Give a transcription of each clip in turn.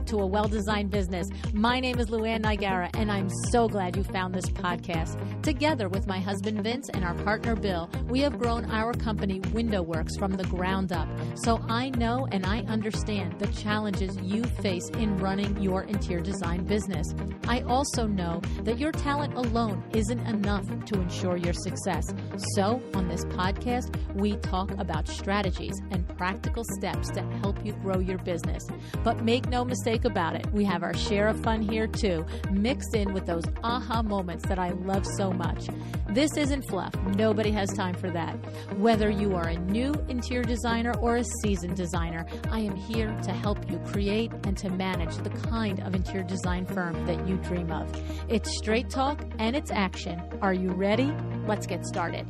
back to A Well-Designed Business. My name is Luann Nigara, and I'm so glad you found this podcast. Together with my husband Vince and our partner Bill, we have grown our company Window Works from the ground up. So I know and I understand the challenges you face in running your interior design business. I also know that your talent alone isn't enough to ensure your success. So on this podcast, we talk about strategies and practical steps to help you grow your business. But make no mistake about it, we have our share of fun here too, mixed in with those aha moments that I love so much. This isn't fluff. Nobody has time for that. Whether you are a new interior designer or a seasoned designer, I am here to help you create and to manage the kind of interior design firm that you dream of. It's straight talk and it's action. Are you ready? Let's get started.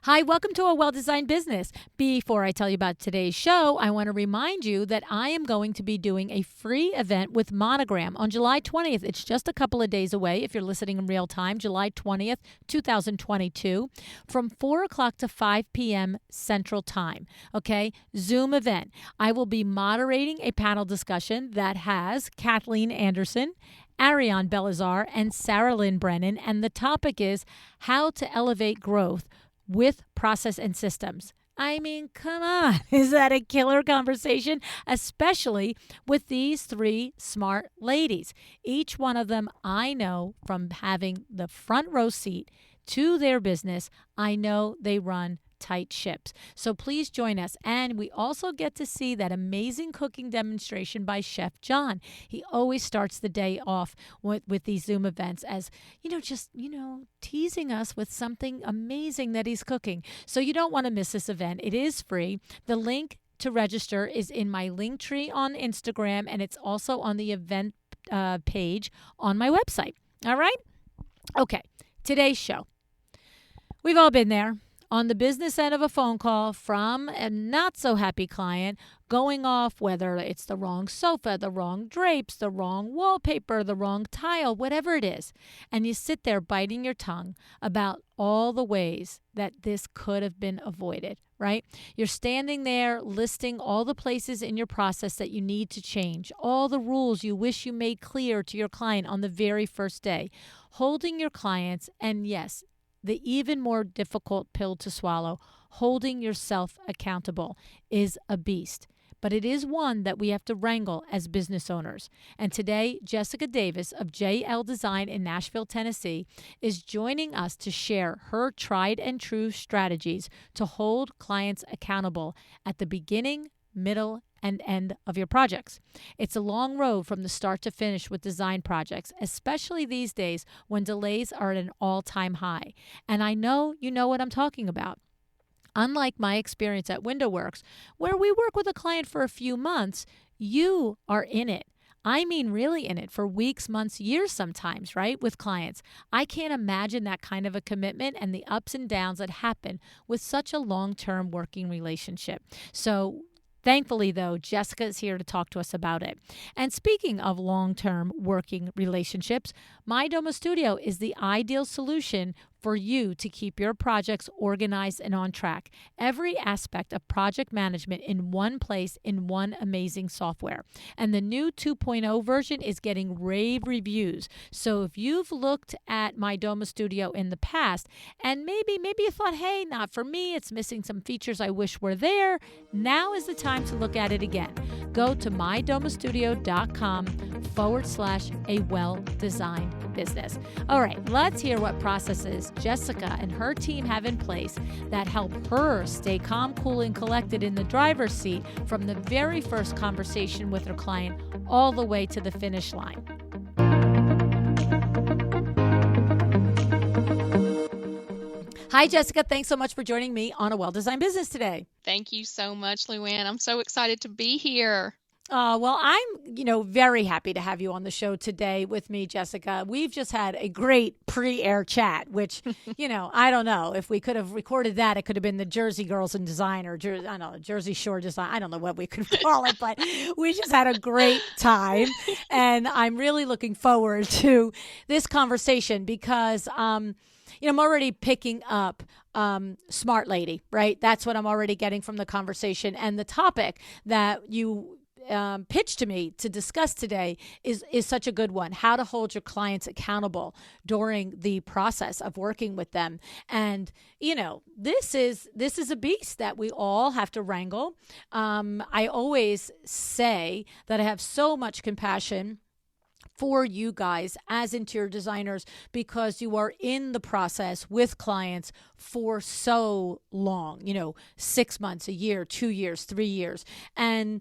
Hi, welcome to A Well-Designed Business. Before I tell you about today's show, I want to remind you that I am going to be doing a free event with Monogram on July 20th. It's just a couple of days away if you're listening in real time, July 20th, 2022, from 4 o'clock to 5 p.m. Central Time. Okay, Zoom event. I will be moderating a panel discussion that has Kathleen Anderson, Ariane Belazar, and Sarah Lynn Brennan, and the topic is how to elevate growth with process and systems. I mean, come on. Is that a killer conversation? Especially with these three smart ladies. Each one of them I know from having the front row seat to their business. I know they run tight ships. So please join us. And we also get to see that amazing cooking demonstration by Chef John. He always starts the day off with these Zoom events as, teasing us with something amazing that he's cooking. So you don't want to miss this event. It is free. The link to register is in my link tree on Instagram, and it's also on the event page on my website. All right? Okay. Today's show. We've all been there. On the business end of a phone call from a not-so-happy client, going off whether it's the wrong sofa, the wrong drapes, the wrong wallpaper, the wrong tile, whatever it is. And you sit there biting your tongue about all the ways that this could have been avoided, right? You're standing there listing all the places in your process that you need to change, all the rules you wish you made clear to your client on the very first day, holding your clients, and yes, the even more difficult pill to swallow, holding yourself accountable, is a beast. But it is one that we have to wrangle as business owners. And today, Jessica Davis of JL Design in Nashville, Tennessee, is joining us to share her tried and true strategies to hold clients accountable at the beginning, middle, and end of your projects. It's a long road from the start to finish with design projects, especially these days when delays are at an all-time high. And I know you know what I'm talking about. Unlike my experience at Window Works, where we work with a client for a few months, you are in it. I mean really in it for weeks, months, years sometimes, right, with clients. I can't imagine that kind of a commitment and the ups and downs that happen with such a long-term working relationship. So thankfully, though, Jessica is here to talk to us about it. And speaking of long-term working relationships, My Doma Studio is the ideal solution for you to keep your projects organized and on track. Every aspect of project management in one place in one amazing software. And the new 2.0 version is getting rave reviews. So if you've looked at My Doma Studio in the past and maybe you thought, hey, not for me, it's missing some features I wish were there, now is the time to look at it again. Go to mydomastudio.com/a well-designed business. All right, let's hear what processes Jessica and her team have in place that help her stay calm, cool, and collected in the driver's seat from the very first conversation with her client all the way to the finish line. Hi, Jessica. Thanks so much for joining me on A Well-Designed Business today. Thank you so much, Luann. I'm so excited to be here. Well, I'm, very happy to have you on the show today with me, Jessica. We've just had a great pre-air chat, which, I don't know if we could have recorded that. It could have been the Jersey Girls in Design or Jersey Shore Design. I don't know what we could call it, but we just had a great time. And I'm really looking forward to this conversation because, I'm already picking up smart lady, right? That's what I'm already getting from the conversation. And the topic that you pitched to me to discuss today is such a good one. How to hold your clients accountable during the process of working with them. And this is a beast that we all have to wrangle. I always say that I have so much compassion for you guys as interior designers, because you are in the process with clients for so long, 6 months, a year, 2 years, 3 years. And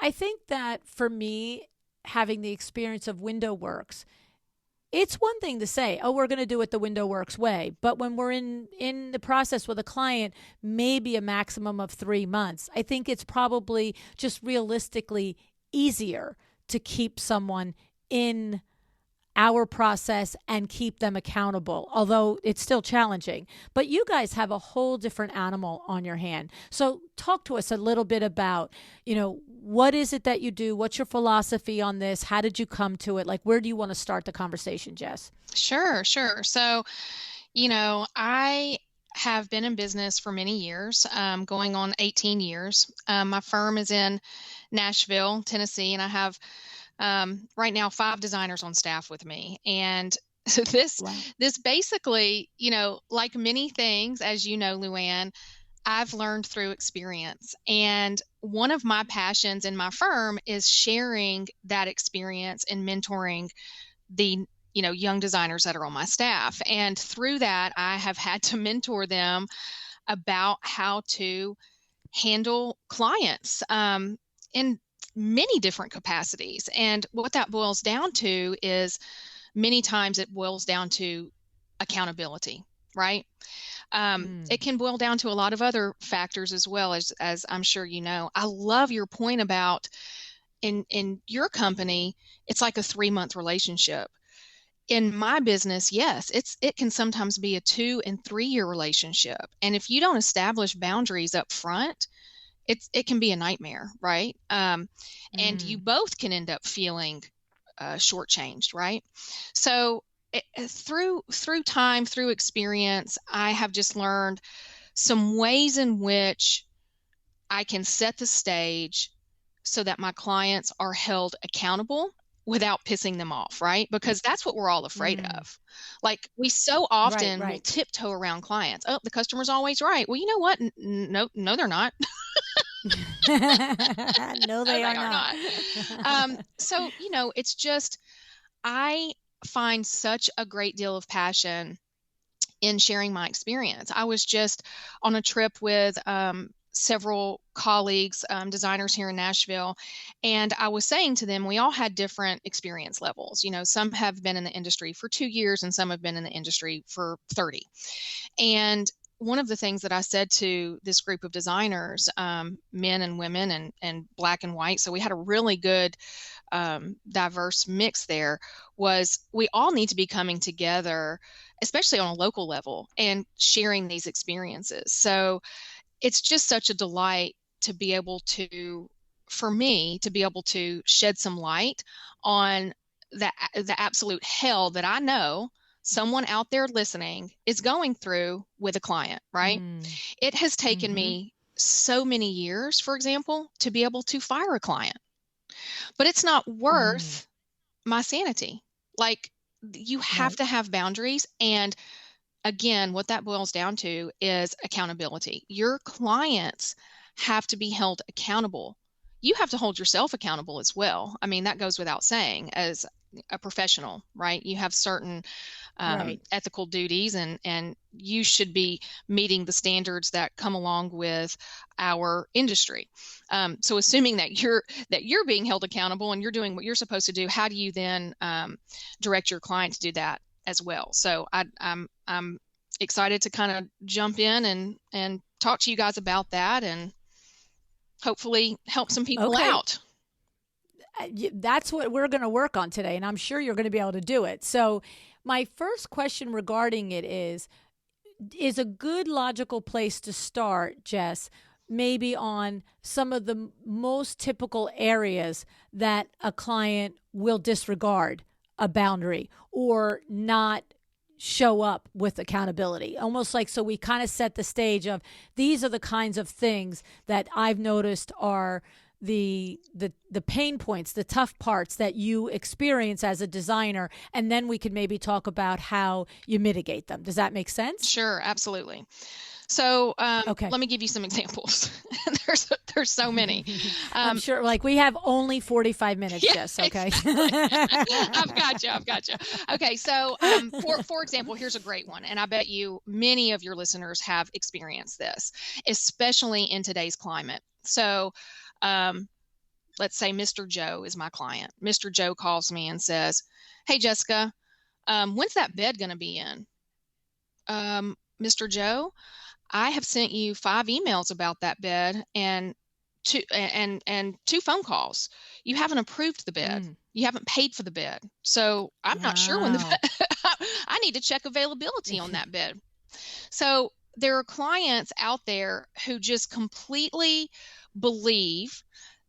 I think that for me, having the experience of Window Works, it's one thing to say, oh, we're going to do it the Window Works way. But when we're in the process with a client, maybe a maximum of 3 months, I think it's probably just realistically easier to keep someone in our process and keep them accountable, although it's still challenging. But you guys have a whole different animal on your hand. So talk to us a little bit about, what is it that you do? What's your philosophy on this? How did you come to it? Like, where do you want to start the conversation, Jess? Sure. So, I have been in business for many years, going on 18 years. My firm is in Nashville, Tennessee, and I have right now 5 designers on staff with me. And this Wow. this basically, like many things, as you know, Luann, I've learned through experience. And one of my passions in my firm is sharing that experience and mentoring the young designers that are on my staff. And through that, I have had to mentor them about how to handle clients in many different capacities. And what that boils down to is, many times it boils down to accountability, right? It can boil down to a lot of other factors as well, as I'm sure you know. I love your point about in your company, it's like a 3-month relationship. In my business, yes, it can sometimes be a 2 and 3 year relationship. And if you don't establish boundaries up front, it can be a nightmare, right? And you both can end up feeling shortchanged, right? So through time, through experience, I have just learned some ways in which I can set the stage so that my clients are held accountable without pissing them off, right? Because that's what we're all afraid of. Like, we so often will tiptoe around clients. Oh, the customer's always right. Well, you know what? No, they're not. No, they are not. So, it's just, I find such a great deal of passion in sharing my experience. I was just on a trip with several colleagues, designers here in Nashville, and I was saying to them, we all had different experience levels. Some have been in the industry for 2 years and some have been in the industry for 30. And one of the things that I said to this group of designers, men and women and black and white, so we had a really good diverse mix there, was we all need to be coming together, especially on a local level, and sharing these experiences. So it's just such a delight to be able to, for me, to be able to shed some light on the absolute hell that I know someone out there listening is going through with a client, right? It has taken me so many years, for example, to be able to fire a client, but it's not worth my sanity. Like, you have to have boundaries. And again, what that boils down to is accountability. Your clients have to be held accountable. You have to hold yourself accountable as well. I mean, that goes without saying as a professional, right? You have certain ethical duties, and you should be meeting the standards that come along with our industry. So assuming that you're being held accountable and you're doing what you're supposed to do, how do you then direct your client to do that as well? So I'm excited to kind of jump in and talk to you guys about that and hopefully help some people out. That's what we're going to work on today, and I'm sure you're going to be able to do it. So my first question regarding it is a good logical place to start, Jess, maybe on some of the most typical areas that a client will disregard a boundary or not show up with accountability, almost like, so we kind of set the stage of, these are the kinds of things that I've noticed are the pain points, the tough parts that you experience as a designer, and then we could maybe talk about how you mitigate them. Does that make sense? Sure, absolutely. So Okay. let me give you some examples. There's so many. I'm sure, like, we have only 45 minutes, Yeah, Jess, okay? I've got you. Okay, so for example, here's a great one, and I bet you many of your listeners have experienced this, especially in today's climate. So let's say Mr. Joe is my client. Mr. Joe calls me and says, "Hey, Jessica, when's that bed going to be in?" Mr. Joe, I have sent you 5 emails about that bed and two phone calls. You haven't approved the bed. You haven't paid for the bed. So I'm not sure when the bed, I need to check availability on that bed. So there are clients out there who just completely believe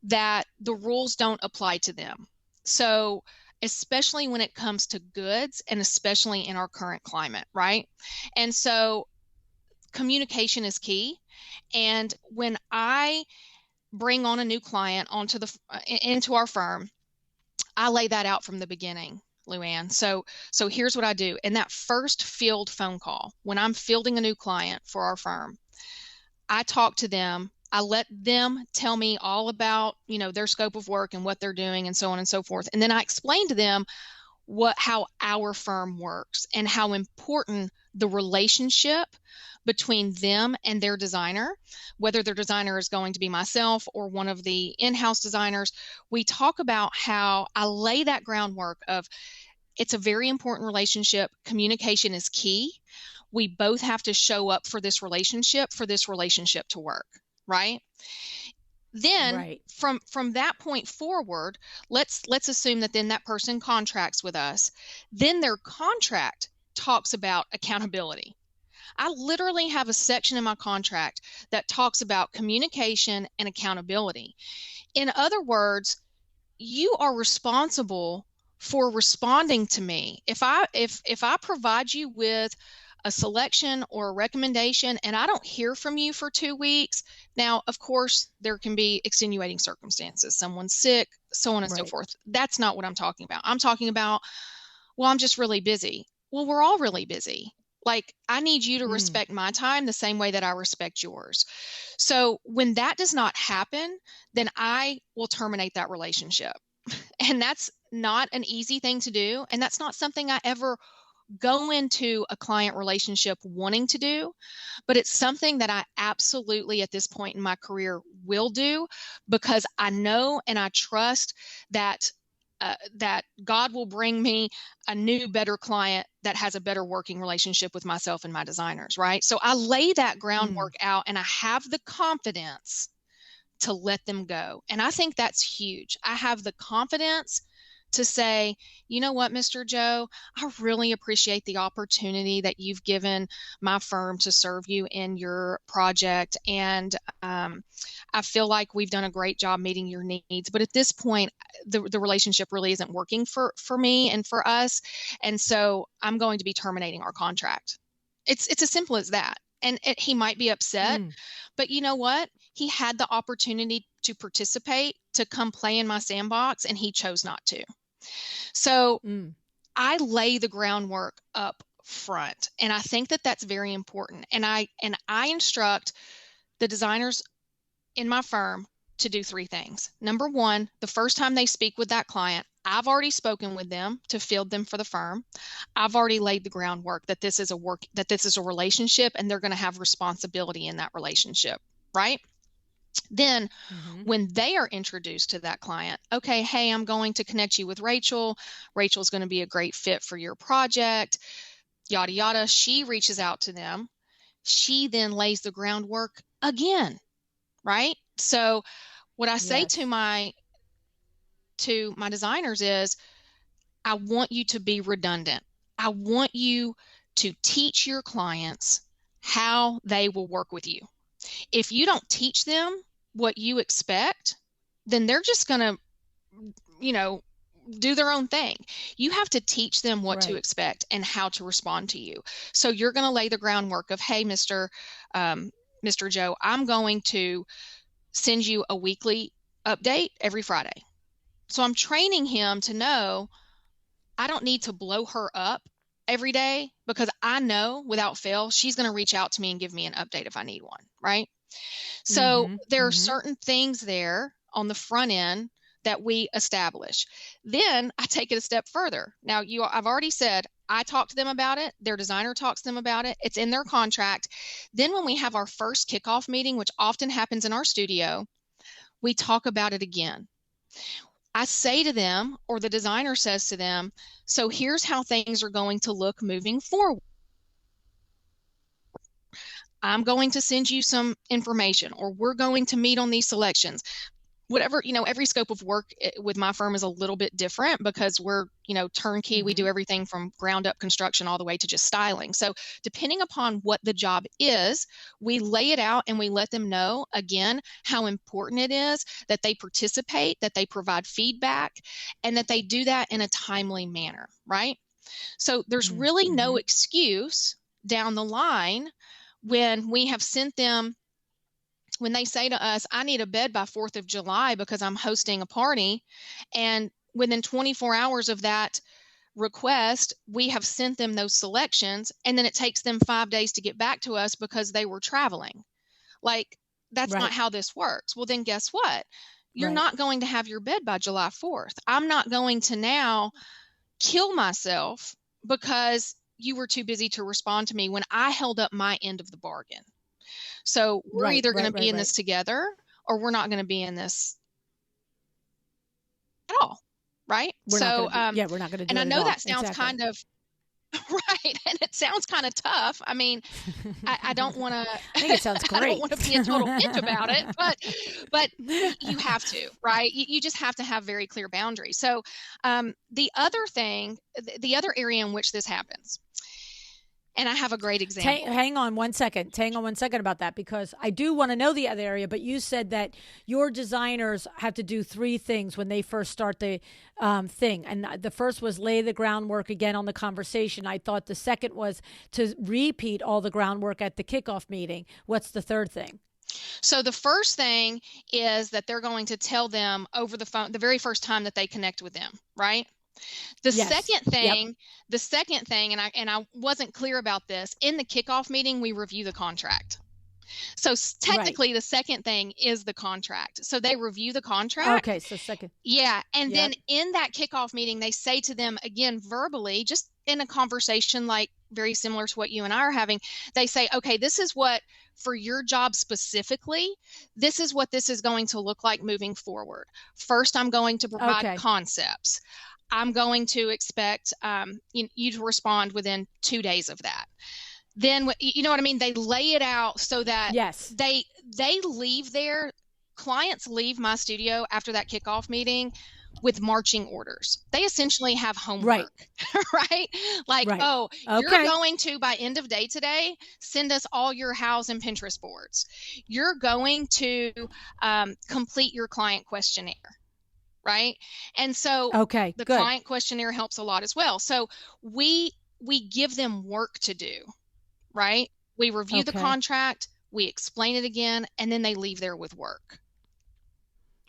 that the rules don't apply to them. So especially when it comes to goods, and especially in our current climate, right? And so communication is key. And when I bring on a new client into our firm, I lay that out from the beginning, Luann. So here's what I do. In that first field phone call, when I'm fielding a new client for our firm, I talk to them. I let them tell me all about, their scope of work and what they're doing and so on and so forth. And then I explain to them how our firm works and how important the relationship between them and their designer, whether their designer is going to be myself or one of the in-house designers. We talk about how I lay that groundwork of, it's a very important relationship. Communication is key. We both have to show up for this relationship to work, right? Then from that point forward, let's assume that then that person contracts with us. Then their contract talks about accountability. I literally have a section in my contract that talks about communication and accountability. In other words, you are responsible for responding to me. If I provide you with a selection or a recommendation and I don't hear from you for 2 weeks, now, of course, there can be extenuating circumstances. Someone's sick, so on and so forth. That's not what I'm talking about. I'm talking about, well, I'm just really busy. Well, we're all really busy. Like, I need you to respect my time the same way that I respect yours. So when that does not happen, then I will terminate that relationship. And that's not an easy thing to do. And that's not something I ever go into a client relationship wanting to do, but it's something that I absolutely at this point in my career will do, because I know and I trust that that God will bring me a new, better client that has a better working relationship with myself and my designers, right? So I lay that groundwork out and I have the confidence to let them go. And I think that's huge. I have the confidence to say, you know what, Mr. Joe, I really appreciate the opportunity that you've given my firm to serve you in your project. And I feel like we've done a great job meeting your needs. But at this point, the relationship really isn't working for me and for us. And so I'm going to be terminating our contract. It's as simple as that. And he might be upset, but you know what? He had the opportunity to participate, to come play in my sandbox, and he chose not to. So I lay the groundwork up front, and I think that that's very important. And I instruct the designers in my firm to do 3 things. Number 1, the first time they speak with that client, I've already spoken with them to field them for the firm. I've already laid the groundwork that this is a relationship, and they're going to have responsibility in that relationship, right? Then when they are introduced to that client, okay, hey, I'm going to connect you with Rachel. Rachel's going to be a great fit for your project, yada, yada. She reaches out to them. She then lays the groundwork again, right? So what I say to my designers is, I want you to be redundant. I want you to teach your clients how they will work with you. If you don't teach them what you expect, then they're just going to, do their own thing. You have to teach them what to Right. expect and how to respond to you. So you're going to lay the groundwork of, hey, Mr. Joe, I'm going to send you a weekly update every Friday. So I'm training him to know I don't need to blow her up every day, because I know without fail, she's going to reach out to me and give me an update if I need one, right? So there are certain things there on the front end that we establish. Then I take it a step further. Now, I've already said I talk to them about it. Their designer talks to them about it. It's in their contract. Then when we have our first kickoff meeting, which often happens in our studio, we talk about it again. I say to them, or the designer says to them, so here's how things are going to look moving forward. I'm going to send you some information, or we're going to meet on these selections. Whatever, every scope of work with my firm is a little bit different, because we're, turnkey. We do everything from ground up construction all the way to just styling. So depending upon what the job is, we lay it out and we let them know, again, how important it is that they participate, that they provide feedback, and that they do that in a timely manner, right? So there's really no excuse down the line when we have sent them, when they say to us, I need a bed by 4th of July because I'm hosting a party, and within 24 hours of that request, we have sent them those selections, and then it takes them 5 days to get back to us because they were traveling. Like, that's not how this works. Well, then guess what? You're not going to have your bed by July 4th. I'm not going to now kill myself because you were too busy to respond to me when I held up my end of the bargain. So we're either going to be in this together, or we're not going to be in this at all, right? We're not going to do it. And I know that sounds kind of right, and it sounds kind of tough. I mean, I don't want to. I think it sounds great. I don't want to be a total bitch about it, but you have to, right? You just have to have very clear boundaries. So the other thing, the other area in which this happens. And I have a great example. Hang on one second about that, because I do want to know the other area. But you said that your designers have to do 3 things when they first start the thing. And the first was lay the groundwork again on the conversation. I thought the second was to repeat all the groundwork at the kickoff meeting. What's the third thing? So the first thing is that they're going to tell them over the phone the very first time that they connect with them, right? The second thing, and I wasn't clear about this, in the kickoff meeting, we review the contract. So technically the second thing is the contract. So they review the contract. Okay, so second. Yeah. And then in that kickoff meeting, they say to them again, verbally, just in a conversation, like very similar to what you and I are having, they say, okay, this is what, for your job specifically, this is what this is going to look like moving forward. First, I'm going to provide concepts. I'm going to expect you to respond within 2 days of that. Then, you know what I mean? They lay it out so that they leave their clients leave my studio after that kickoff meeting with marching orders. They essentially have homework, right? Like, you're going to, by end of day today, send us all your house and Pinterest boards. You're going to complete your client questionnaire. Right. And so the client questionnaire helps a lot as well. So we give them work to do, right? We review the contract, we explain it again, and then they leave there with work.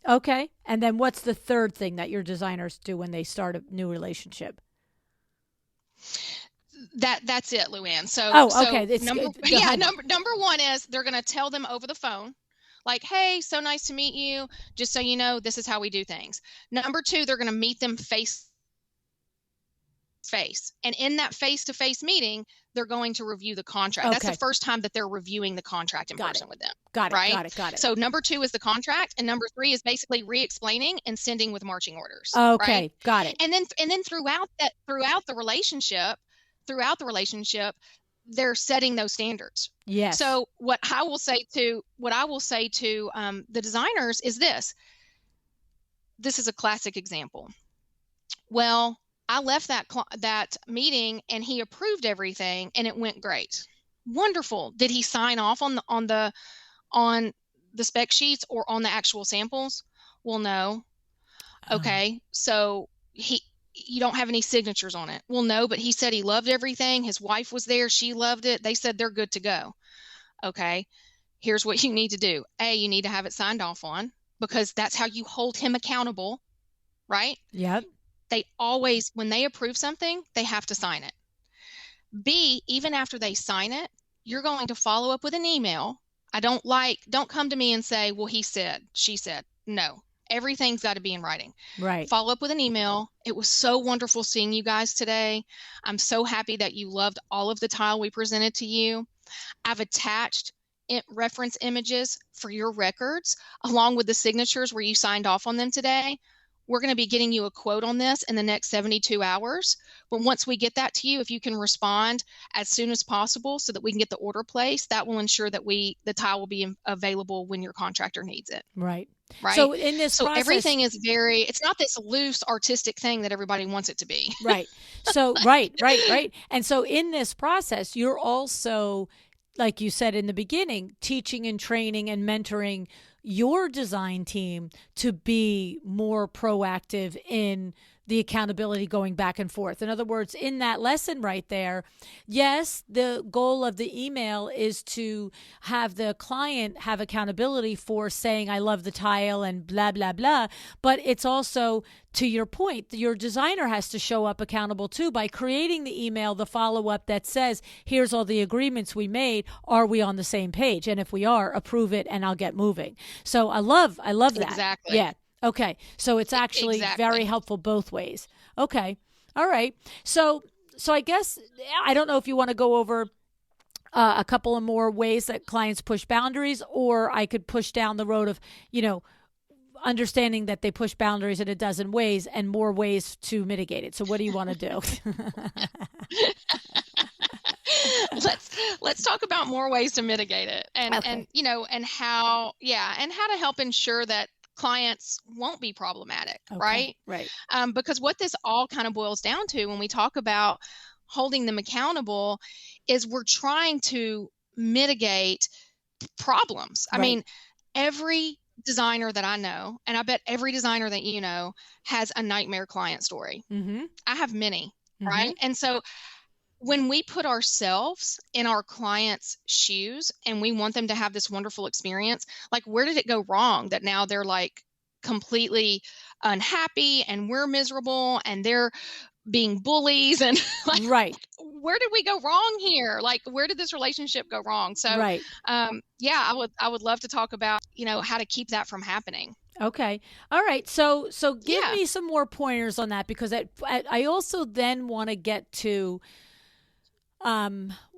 Okay. And then what's the third thing that your designers do when they start a new relationship? That's it, Luann. So, number one is they're going to tell them over the phone. Like, hey, so nice to meet you. Just so you know, this is how we do things. Number 2, they're going to meet them face to face. And in that face-to-face meeting, they're going to review the contract. That's the first time that they're reviewing the contract in person with them. Got it. So number 2 is the contract. And number 3 is basically re-explaining and sending with marching orders. Okay, right? Got it. And then throughout the relationship, they're setting those standards. Yes. So what I will say to the designers is this. This is a classic example. Well, I left that meeting and he approved everything and it went great. Wonderful. Did he sign off on the spec sheets or on the actual samples? Well, no. Okay. So you don't have any signatures on it. Well, no, but he said he loved everything. His wife was there. She loved it. They said they're good to go. Okay. Here's what you need to do. A, you need to have it signed off on, because that's how you hold him accountable, right? Yep. They always, when they approve something, they have to sign it. B, even after they sign it, you're going to follow up with an email. Don't come to me and say, well, he said, she said. No, everything's got to be in writing. Right. Follow up with an email. It was so wonderful seeing you guys today. I'm so happy that you loved all of the tile we presented to you. I've attached reference images for your records along with the signatures where you signed off on them today. We're going to be getting you a quote on this in the next 72 hours. But once we get that to you, if you can respond as soon as possible so that we can get the order placed, that will ensure that the tile will be available when your contractor needs it. Right. Right. So in this process, everything is it's not this loose artistic thing that everybody wants it to be. Right. So, right. And so in this process, you're also, like you said in the beginning, teaching and training and mentoring your design team to be more proactive in the accountability going back and forth. In other words, in that lesson right there, yes, the goal of the email is to have the client have accountability for saying, I love the tile and blah, blah, blah. But it's also, to your point, your designer has to show up accountable too by creating the email, the follow-up that says, here's all the agreements we made. Are we on the same page? And if we are, approve it and I'll get moving. So I love that. Exactly. Yeah. Okay. So it's actually very helpful both ways. Okay. All right. So I guess, I don't know if you want to go over a couple of more ways that clients push boundaries, or I could push down the road of, understanding that they push boundaries in a dozen ways and more ways to mitigate it. So what do you want to do? Let's talk about more ways to mitigate it, and how to help ensure that clients won't be problematic. Okay. Right. Because what this all kind of boils down to when we talk about holding them accountable is we're trying to mitigate problems. Right. I mean, every designer that I know, and I bet every designer that you know, has a nightmare client story. Mm-hmm. I have many. Mm-hmm. Right. And so when we put ourselves in our clients' shoes and we want them to have this wonderful experience, like, where did it go wrong that now they're like completely unhappy and we're miserable and they're being bullies and like, right. Where did we go wrong here? Like, where did this relationship go wrong? So, right. I would love to talk about, how to keep that from happening. Okay. All right. So give me some more pointers on that, because I also then want to get to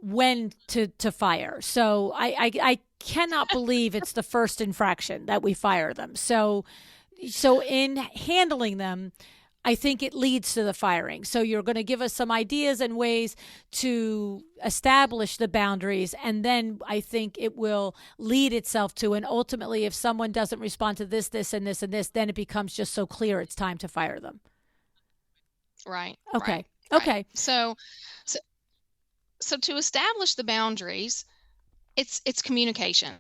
when to fire. So I cannot believe it's the first infraction that we fire them. So in handling them, I think it leads to the firing. So you're going to give us some ideas and ways to establish the boundaries, and then I think it will lead itself to, and ultimately, if someone doesn't respond to this, this, and this, and this, then it becomes just so clear it's time to fire them. Right. Okay. Right. Okay. So to establish the boundaries, it's communication.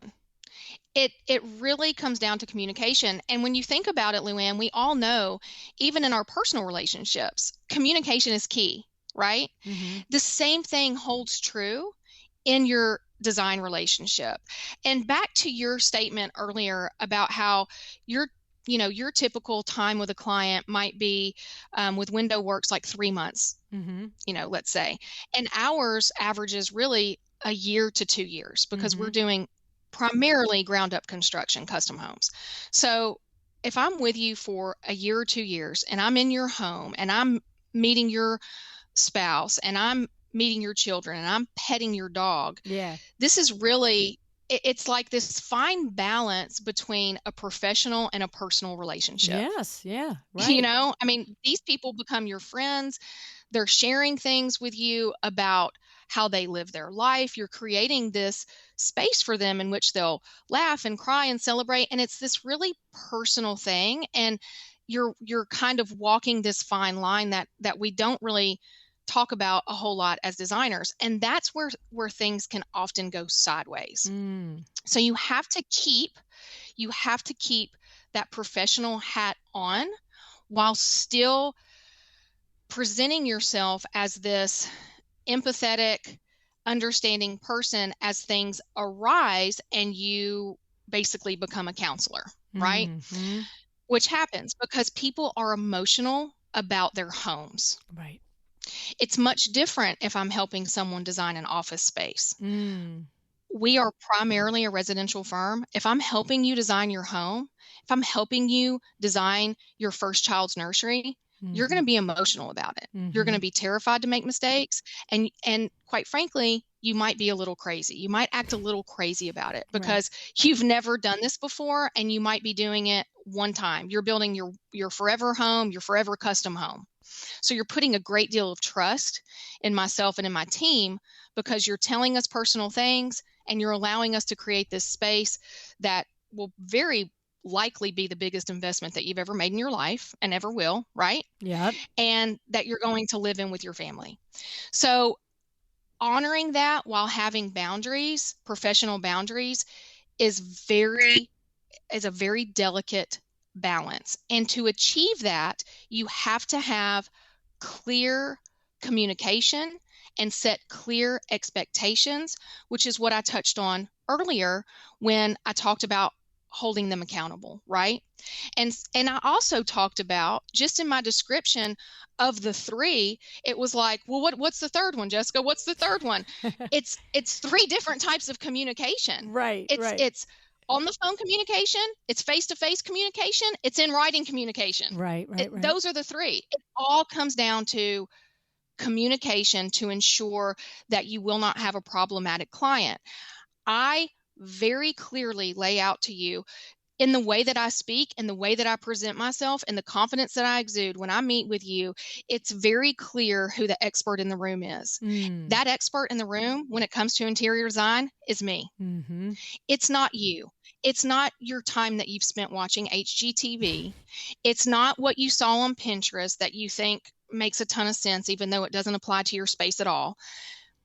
It really comes down to communication. And when you think about it, Luann, we all know, even in our personal relationships, communication is key, right? Mm-hmm. The same thing holds true in your design relationship. And back to your statement earlier about how your typical time with a client might be with window works like 3 months, mm-hmm. Let's say. And ours averages really a year to 2 years because mm-hmm. we're doing primarily ground up construction, custom homes. So if I'm with you for a year or 2 years and I'm in your home and I'm meeting your spouse and I'm meeting your children and I'm petting your dog, this is really, it's like this fine balance between a professional and a personal relationship. Yes. Yeah. Right. I mean, these people become your friends. They're sharing things with you about how they live their life. You're creating this space for them in which they'll laugh and cry and celebrate. And it's this really personal thing. And you're kind of walking this fine line that we don't really talk about a whole lot as designers. And that's where things can often go sideways. So you have to keep that professional hat on while still presenting yourself as this empathetic, understanding person as things arise and you basically become a counselor, right? Mm-hmm. Which happens because people are emotional about their homes. Right. It's much different if I'm helping someone design an office space. Mm. We are primarily a residential firm. If I'm helping you design your home, if I'm helping you design your first child's nursery, you're going to be emotional about it. You're going to be terrified to make mistakes. And quite frankly, you might be a little crazy. You might act a little crazy about it because you've never done this before and you might be doing it one time. You're building your forever home, your forever custom home. So you're putting a great deal of trust in myself and in my team because you're telling us personal things and you're allowing us to create this space that will very likely be the biggest investment that you've ever made in your life and ever will, right? Yeah. And that you're going to live in with your family. So honoring that while having boundaries, professional boundaries, is a very delicate balance. And to achieve that, you have to have clear communication and set clear expectations, which is what I touched on earlier when I talked about holding them accountable, right? And I also talked about, just in my description of the three, it was like, well, what's the third one, Jessica? What's the third one? It's three different types of communication. Right. It's on the phone communication, it's face-to-face communication, it's in writing communication. Right. Those are the three. It all comes down to communication to ensure that you will not have a problematic client. I very clearly lay out to you in the way that I speak, in the way that I present myself, and the confidence that I exude when I meet with you. It's very clear who the expert in the room is. That expert in the room, when it comes to interior design, is me. Mm-hmm. It's not you. It's not your time that you've spent watching HGTV. It's not what you saw on Pinterest that you think makes a ton of sense, even though it doesn't apply to your space at all.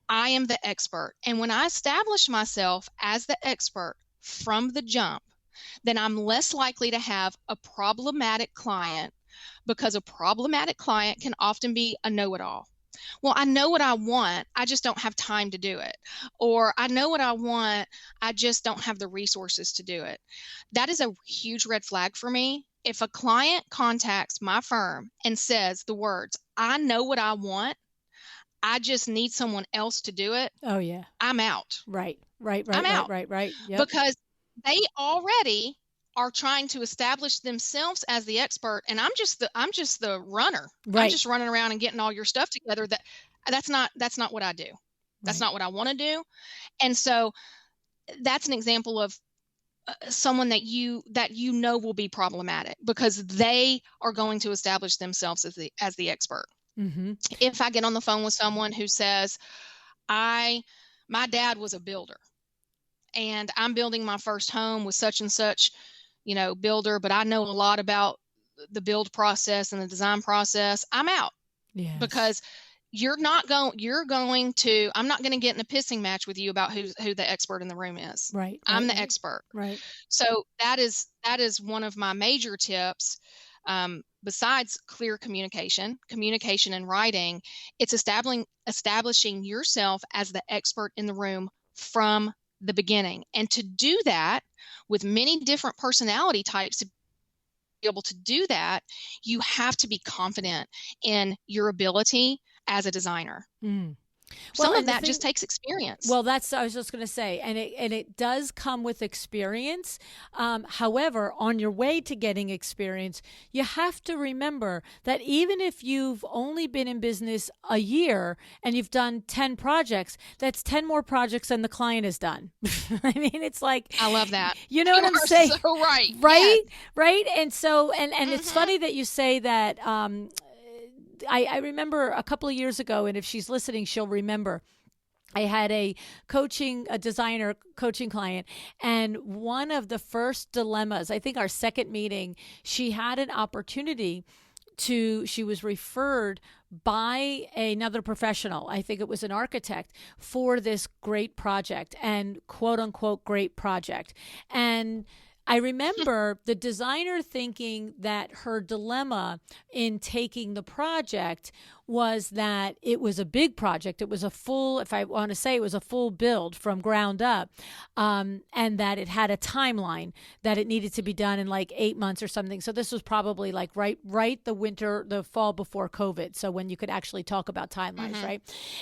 I am the expert. And when I establish myself as the expert from the jump, then I'm less likely to have a problematic client, because a problematic client can often be a know-it-all. Well, I know what I want, I just don't have time to do it. Or I know what I want, I just don't have the resources to do it. That is a huge red flag for me. If a client contacts my firm and says the words, I know what I want, I just need someone else to do it. Oh, yeah. I'm out. Right. I'm out. Right. Yep. Because they already are trying to establish themselves as the expert, and I'm just the runner. Right. I'm just running around and getting all your stuff together. That's not what I do. That's not what I want to do. And so that's an example of someone that you know will be problematic because they are going to establish themselves as the expert. Mm-hmm. If I get on the phone with someone who says, my dad was a builder and I'm building my first home with such and such, builder, but I know a lot about the build process and the design process, I'm out. Yes. Because I'm not going to get in a pissing match with you about who the expert in the room is. Right. I'm the expert. Right. So that is one of my major tips. Besides clear communication in writing, it's establishing yourself as the expert in the room from the beginning. And to do that with many different personality types, to be able to do that, you have to be confident in your ability as a designer. Some of that just takes experience. Well, I was just going to say, and it does come with experience. However, on your way to getting experience, you have to remember that even if you've only been in business a year and you've done 10 projects, that's 10 more projects than the client has done. I mean, it's like, I love that. You know what I'm saying? So right. Right? Yes. Right? And so, and it's funny that you say that, I remember a couple of years ago, and if she's listening, she'll remember, I had a designer coaching client, and one of the first dilemmas, I think our second meeting, she had an opportunity she was referred by another professional, I think it was an architect, for this great project, and quote unquote great project. And I remember the designer thinking that her dilemma in taking the project was that it was a big project. It was a full, if I want to say, it was a full build from ground up, and that it had a timeline that it needed to be done in like 8 months or something. So this was probably like right the fall before COVID. So when you could actually talk about timelines, right?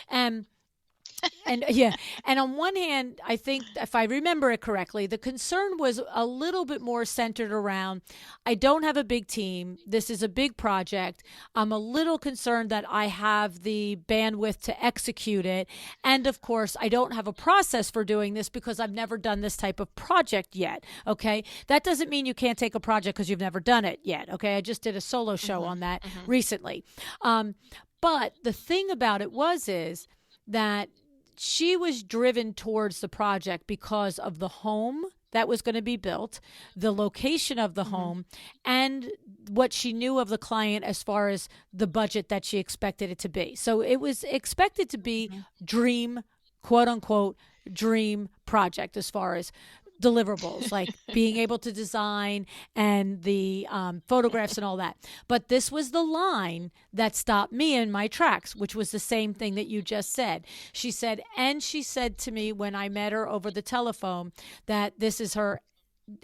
And yeah, and on one hand, I think if I remember it correctly, the concern was a little bit more centered around, I don't have a big team. This is a big project. I'm a little concerned that I have the bandwidth to execute it. And of course, I don't have a process for doing this because I've never done this type of project yet. Okay. That doesn't mean you can't take a project because you've never done it yet. Okay. I just did a solo show on that recently. But the thing about it is that she was driven towards the project because of the home that was going to be built, the location of the home, and what she knew of the client as far as the budget that she expected it to be. So it was expected to be dream, quote unquote, dream project as far as deliverables, like being able to design and the photographs and all that. But this was the line that stopped me in my tracks, which was the same thing that you just said. She said to me when I met her over the telephone that this is her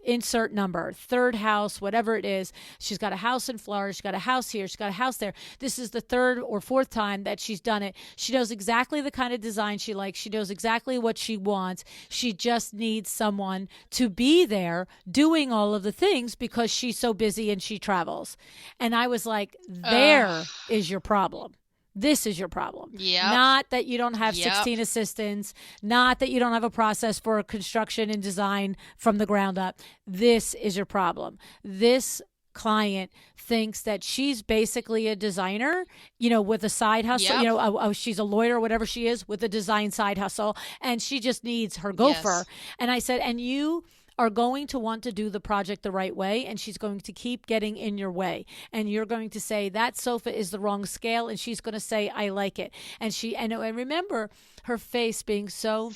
insert number, third house, whatever it is. She's got a house in Florida. She's got a house here. She's got a house there. This is the third or fourth time that she's done it. She knows exactly the kind of design she likes. She knows exactly what she wants. She just needs someone to be there doing all of the things because she's so busy and she travels. And I was like, there is your problem. This is your problem. Not that you don't have 16 assistants, not that you don't have a process for construction and design from the ground up. This is your problem. This client thinks that she's basically a designer, with a side hustle, she's a lawyer or whatever she is with a design side hustle, and she just needs her gopher. And I said, and you are going to want to do the project the right way, and she's going to keep getting in your way, and you're going to say that sofa is the wrong scale, and she's going to say I like it, and I remember her face being so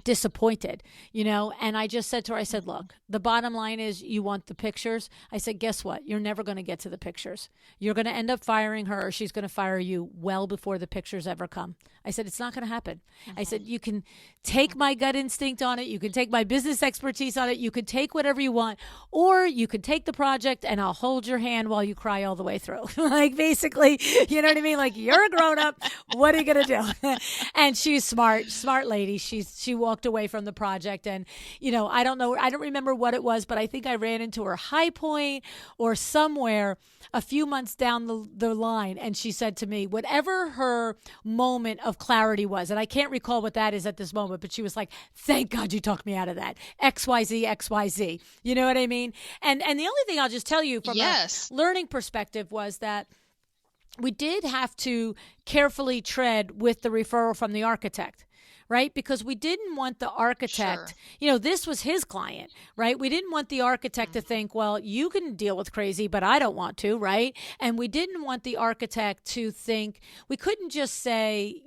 disappointed, and I just said to her, I said, look, the bottom line is you want the pictures. I said, guess what? You're never going to get to the pictures. You're going to end up firing her, or she's going to fire you well before the pictures ever come. I said, it's not going to happen. I said, you can take my gut instinct on it. You can take my business expertise on it. You can take whatever you want, or you can take the project and I'll hold your hand while you cry all the way through. Like basically, you know what I mean? Like, you're a grown up. What are you going to do? And she's smart lady. She walked away from the project, and, I don't know. I don't remember what it was, but I think I ran into her High Point or somewhere a few months down the line. And she said to me, whatever her moment of clarity was, and I can't recall what that is at this moment, but she was like, thank God you talked me out of that. XYZ, XYZ. You know what I mean? And the only thing I'll just tell you from a learning perspective was that we did have to carefully tread with the referral from the architect. Right? Because we didn't want the architect, this was his client, right? We didn't want the architect to think, well, you can deal with crazy, but I don't want to, right? And we didn't want the architect to think, we couldn't just say,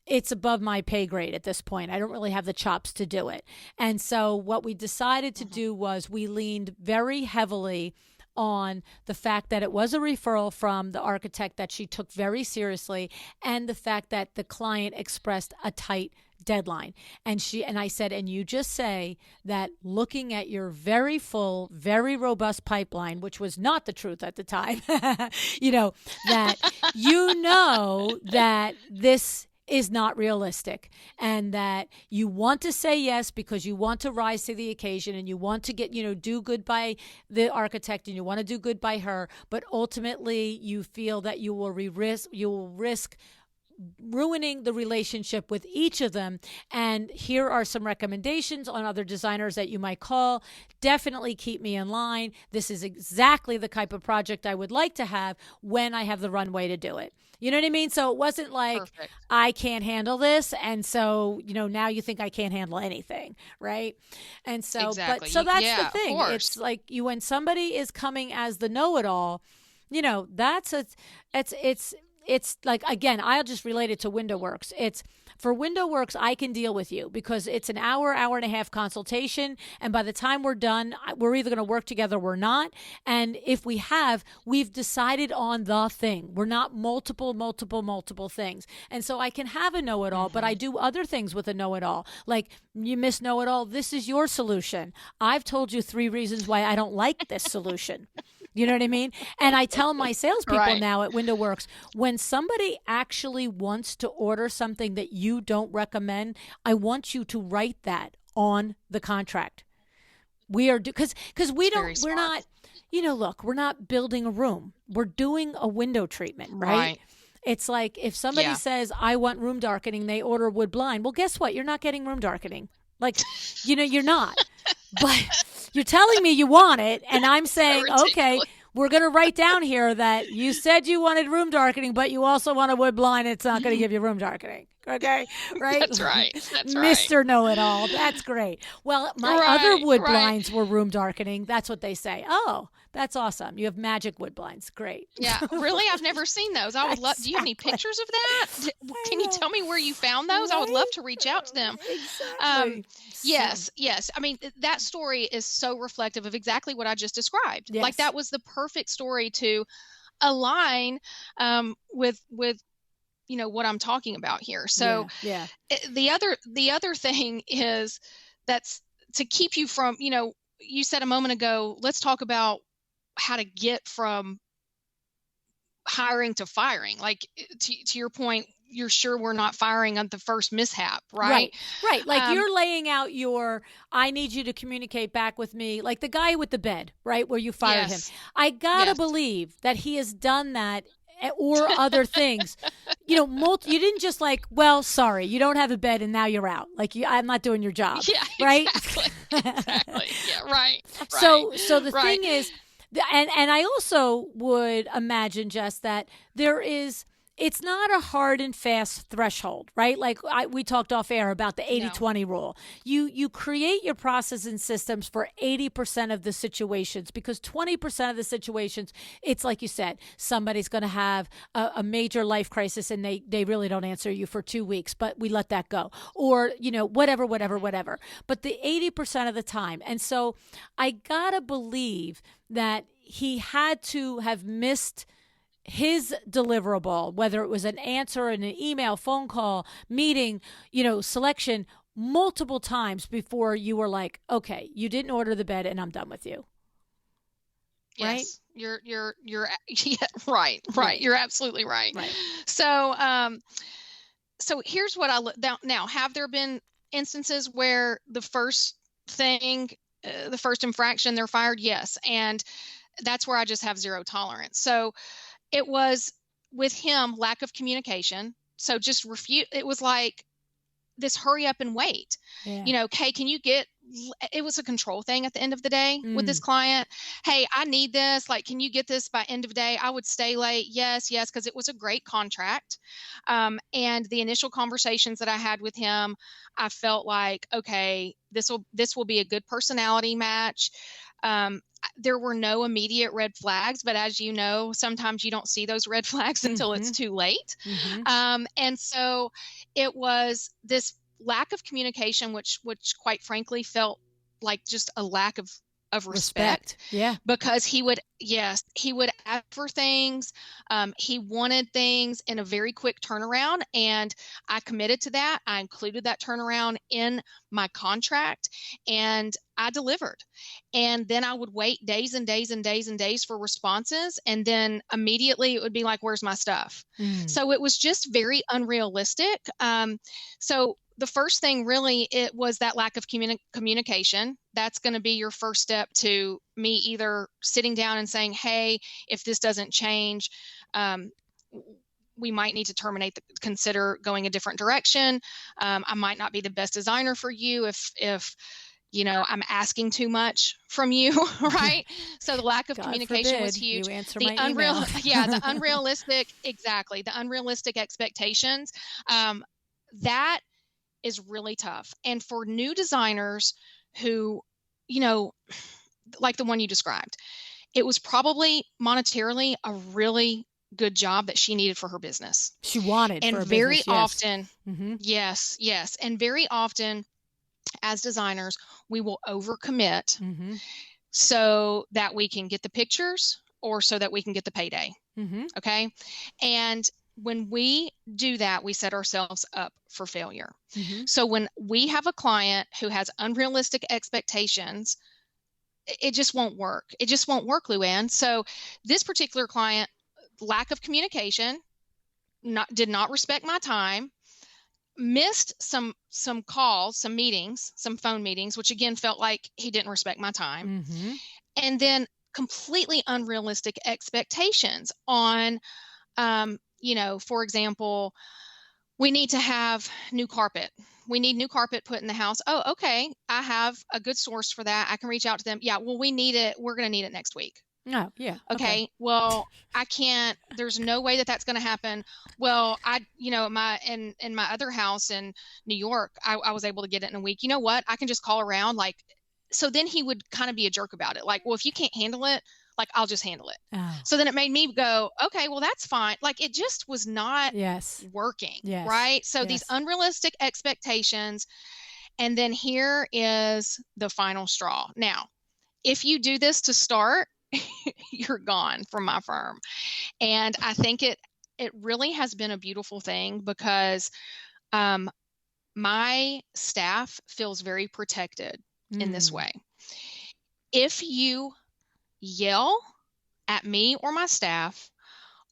it's above my pay grade at this point. I don't really have the chops to do it. And so what we decided to do was we leaned very heavily on the fact that it was a referral from the architect that she took very seriously, and the fact that the client expressed a tight deadline. And I said, and you just say that looking at your very full, very robust pipeline, which was not the truth at the time, that that this is not realistic, and that you want to say yes because you want to rise to the occasion, and you want to get, do good by the architect, and you want to do good by her, but ultimately you feel that you will risk ruining the relationship with each of them. And here are some recommendations on other designers that you might call. Definitely keep me in line. This is exactly the type of project I would like to have when I have the runway to do it. You know what I mean? So it wasn't like, perfect, I can't handle this, and so, now you think I can't handle anything, right? And so, exactly. So that's the thing. It's like when somebody is coming as the know-it-all, it's it's like, again, I'll just relate it to Window Works. It's for Window Works, I can deal with you because it's an hour and a half consultation. And by the time we're done, we're either going to work together or we're not. And if we have, we've decided on the thing. We're not multiple things. And so I can have a know-it-all, but I do other things with a know-it-all. Like, you miss know-it-all, this is your solution. I've told you 3 reasons why I don't like this solution. You know what I mean? And I tell my salespeople now at Window Works, when somebody actually wants to order something that you don't recommend, I want you to write that on the contract. We are, because we're not, look, we're not building a room. We're doing a window treatment, right? It's like if somebody says, I want room darkening, they order wood blind. Well, guess what? You're not getting room darkening. Like, you're not. But you're telling me you want it, and I'm saying, okay, we're going to write down here that you said you wanted room darkening, but you also want a wood blind. It's not going to give you room darkening. Okay, right? That's right. Mr. Know-It-All. That's great. Well, my other wood blinds were room darkening. That's what they say. Oh, that's awesome. You have magic wood blinds. Great. Yeah, really? I've never seen those. I would love. Do you have any pictures of that? Can you tell me where you found those? I would love to reach out to them. Exactly. Yes. I mean, that story is so reflective of exactly what I just described. Yes. Like, that was the perfect story to align with what I'm talking about here. So the other thing is that's to keep you from, you said a moment ago, let's talk about how to get from hiring to firing. Like, to your point, you're sure we're not firing on the first mishap, right? Right. Like, you're laying out I need you to communicate back with me, like the guy with the bed, right, where you fired him. I gotta believe that he has done that or other things. You didn't just like, well, sorry, you don't have a bed and now you're out. Like, I'm not doing your job. Yeah, right? Exactly. Yeah, right. So the thing is, and I also would imagine just that it's not a hard and fast threshold, right? Like, we talked off air about the 80-20 rule. You create your process and systems for 80% of the situations, because 20% of the situations, it's like you said, somebody's going to have a major life crisis and they really don't answer you for 2 weeks, but we let that go. Or, whatever. But the 80% of the time. And so I got to believe that he had to have missed his deliverable, whether it was an answer in an email, phone call, meeting, selection, multiple times before you were like, okay, you didn't order the bed and I'm done with you. Right? Yes, you're right. You're absolutely right. So, so here's what now, have there been instances where the first infraction, they're fired? Yes. And that's where I just have zero tolerance. So it was with him, lack of communication. So just refute. It was like this hurry up and wait. Yeah. Kay, it was a control thing at the end of the day with this client. Hey, I need this. Like, can you get this by end of day? I would stay late. Yes. Because it was a great contract. And the initial conversations that I had with him, I felt like, okay, this will be a good personality match. There were no immediate red flags, but as you know, sometimes you don't see those red flags until it's too late. And so it was this lack of communication, which quite frankly felt like just a lack of respect. Yeah. Because he would ask for things. He wanted things in a very quick turnaround, and I committed to that. I included that turnaround in my contract, and I delivered. And then I would wait days and days and days and days for responses, and then immediately it would be like, where's my stuff? So it was just very unrealistic. So the first thing really, it was that lack of communication. That's going to be your first step to me either sitting down and saying, hey, if this doesn't change, we might need to consider going a different direction. I might not be the best designer for you if I'm asking too much from you, right? So the lack of communication was huge. You answer my email. The unrealistic, exactly. The unrealistic expectations, that is really tough. And for new designers who, like the one you described, it was probably monetarily a really good job that she needed for her business. She wanted And for a very business, yes. often, yes. And very often as designers, we will overcommit so that we can get the pictures or so that we can get the payday. Okay. And when we do that, we set ourselves up for failure. So when we have a client who has unrealistic expectations, it just won't work. It just won't work, Luann. So this particular client, lack of communication, did not respect my time, missed some calls, some meetings, some phone meetings, which again felt like he didn't respect my time. And then completely unrealistic expectations on, for example, we need to have new carpet. We need new carpet put in the house. Oh, okay. I have a good source for that. I can reach out to them. Yeah, well, we need it. We're going to need it next week. Oh, yeah. Okay. Well, I can't, there's no way that that's going to happen. Well, in my other house in New York, I was able to get it in a week. You know what? I can just call around. So then he would kind of be a jerk about it. Like, well, if you can't handle it, I'll just handle it. Oh. So then it made me go, okay, well, that's fine. It just was not working. Yes. Right. So these unrealistic expectations. And then here is the final straw. Now, if you do this to start, you're gone from my firm. And I think it really has been a beautiful thing because my staff feels very protected in this way. If you yell at me or my staff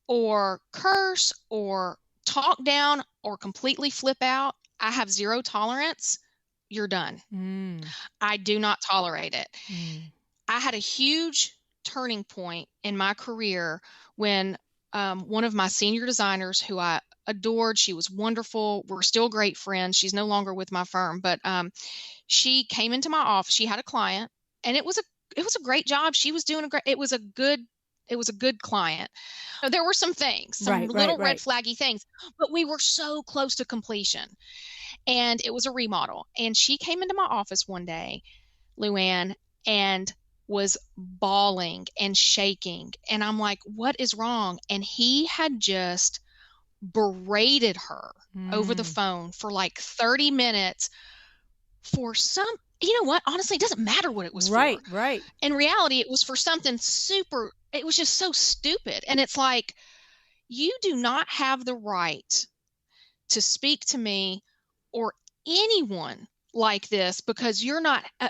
or curse or talk down or completely flip out, I have zero tolerance. You're done. I do not tolerate it. I had a huge turning point in my career when one of my senior designers who I adored, she was wonderful. We're still great friends. She's no longer with my firm, but she came into my office. She had a client and it was a great job. She was doing it was a good client. There were some things, some little red flaggy things, but we were so close to completion. And it was a remodel. And she came into my office one day, Luann, and was bawling and shaking. And I'm like, what is wrong? And he had just berated her over the phone for 30 minutes for some, you know what? Honestly, it doesn't matter what it was for. Right. In reality, it was for something it was just so stupid. And it's like, you do not have the right to speak to me or anyone like this because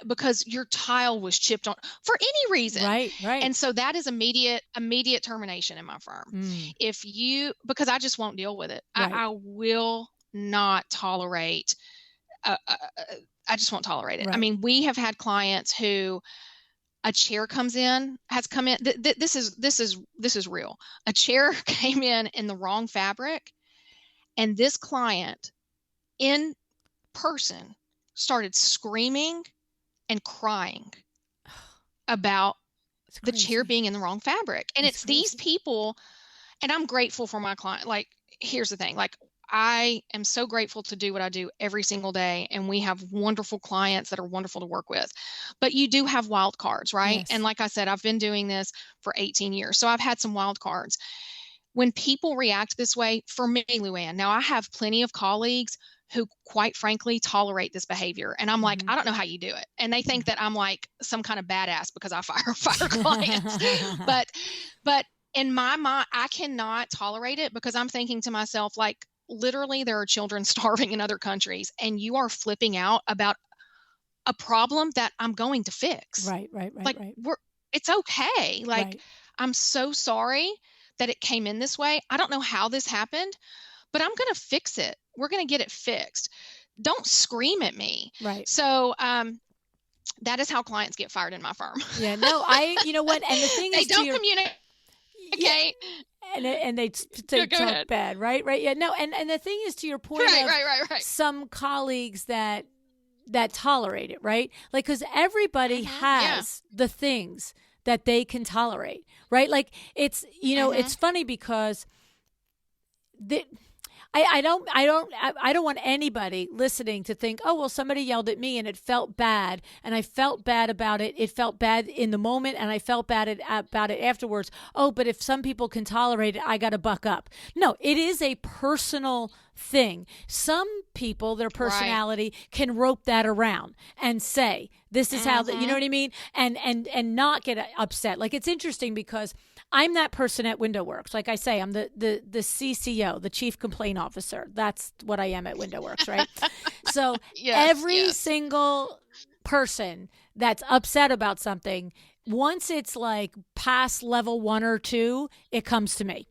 because your tile was chipped on for any reason. Right. And so that is immediate termination in my firm. Because I just won't deal with it. I will not tolerate, I just won't tolerate it. Right. I mean, we have had clients who a chair has come in. This is real. A chair came in the wrong fabric, and this client in person started screaming and crying about the chair being in the wrong fabric. And it's these people, and I'm grateful for my client. Here's the thing, I am so grateful to do what I do every single day. And we have wonderful clients that are wonderful to work with, but you do have wild cards, right? Yes. And like I said, I've been doing this for 18 years. So I've had some wild cards. When people react this way, for me, Luann, now I have plenty of colleagues who quite frankly tolerate this behavior. And I'm like, I don't know how you do it. And they think that I'm like some kind of badass because I fire clients. But in my mind, I cannot tolerate it because I'm thinking to myself, literally there are children starving in other countries and you are flipping out about a problem that I'm going to fix. Right. It's okay. I'm so sorry that it came in this way. I don't know how this happened, but I'm going to fix it. We're going to get it fixed. Don't scream at me. Right. So, that is how clients get fired in my firm. Yeah, no, you know what? And the thing is, they don't communicate. Okay. And they talk ahead. Bad, right? Yeah, no, and the thing is, to your point, right. Some colleagues that tolerate it, right? Because everybody has the things that they can tolerate, right? It's, it's funny because I don't want anybody listening to think, oh, well, somebody yelled at me and it felt bad. And I felt bad about it. It felt bad in the moment and I felt about it afterwards. Oh, but if some people can tolerate it, I got to buck up. No, it is a personal thing. Some people, their personality can rope that around and say, this is how, you know what I mean? And not get upset. Like, it's interesting because I'm that person at WindowWorks. Like I say, I'm the CCO, the Chief Complaint Officer. That's what I am at WindowWorks, right? So every single person that's upset about something, once it's like past level 1 or 2, it comes to me.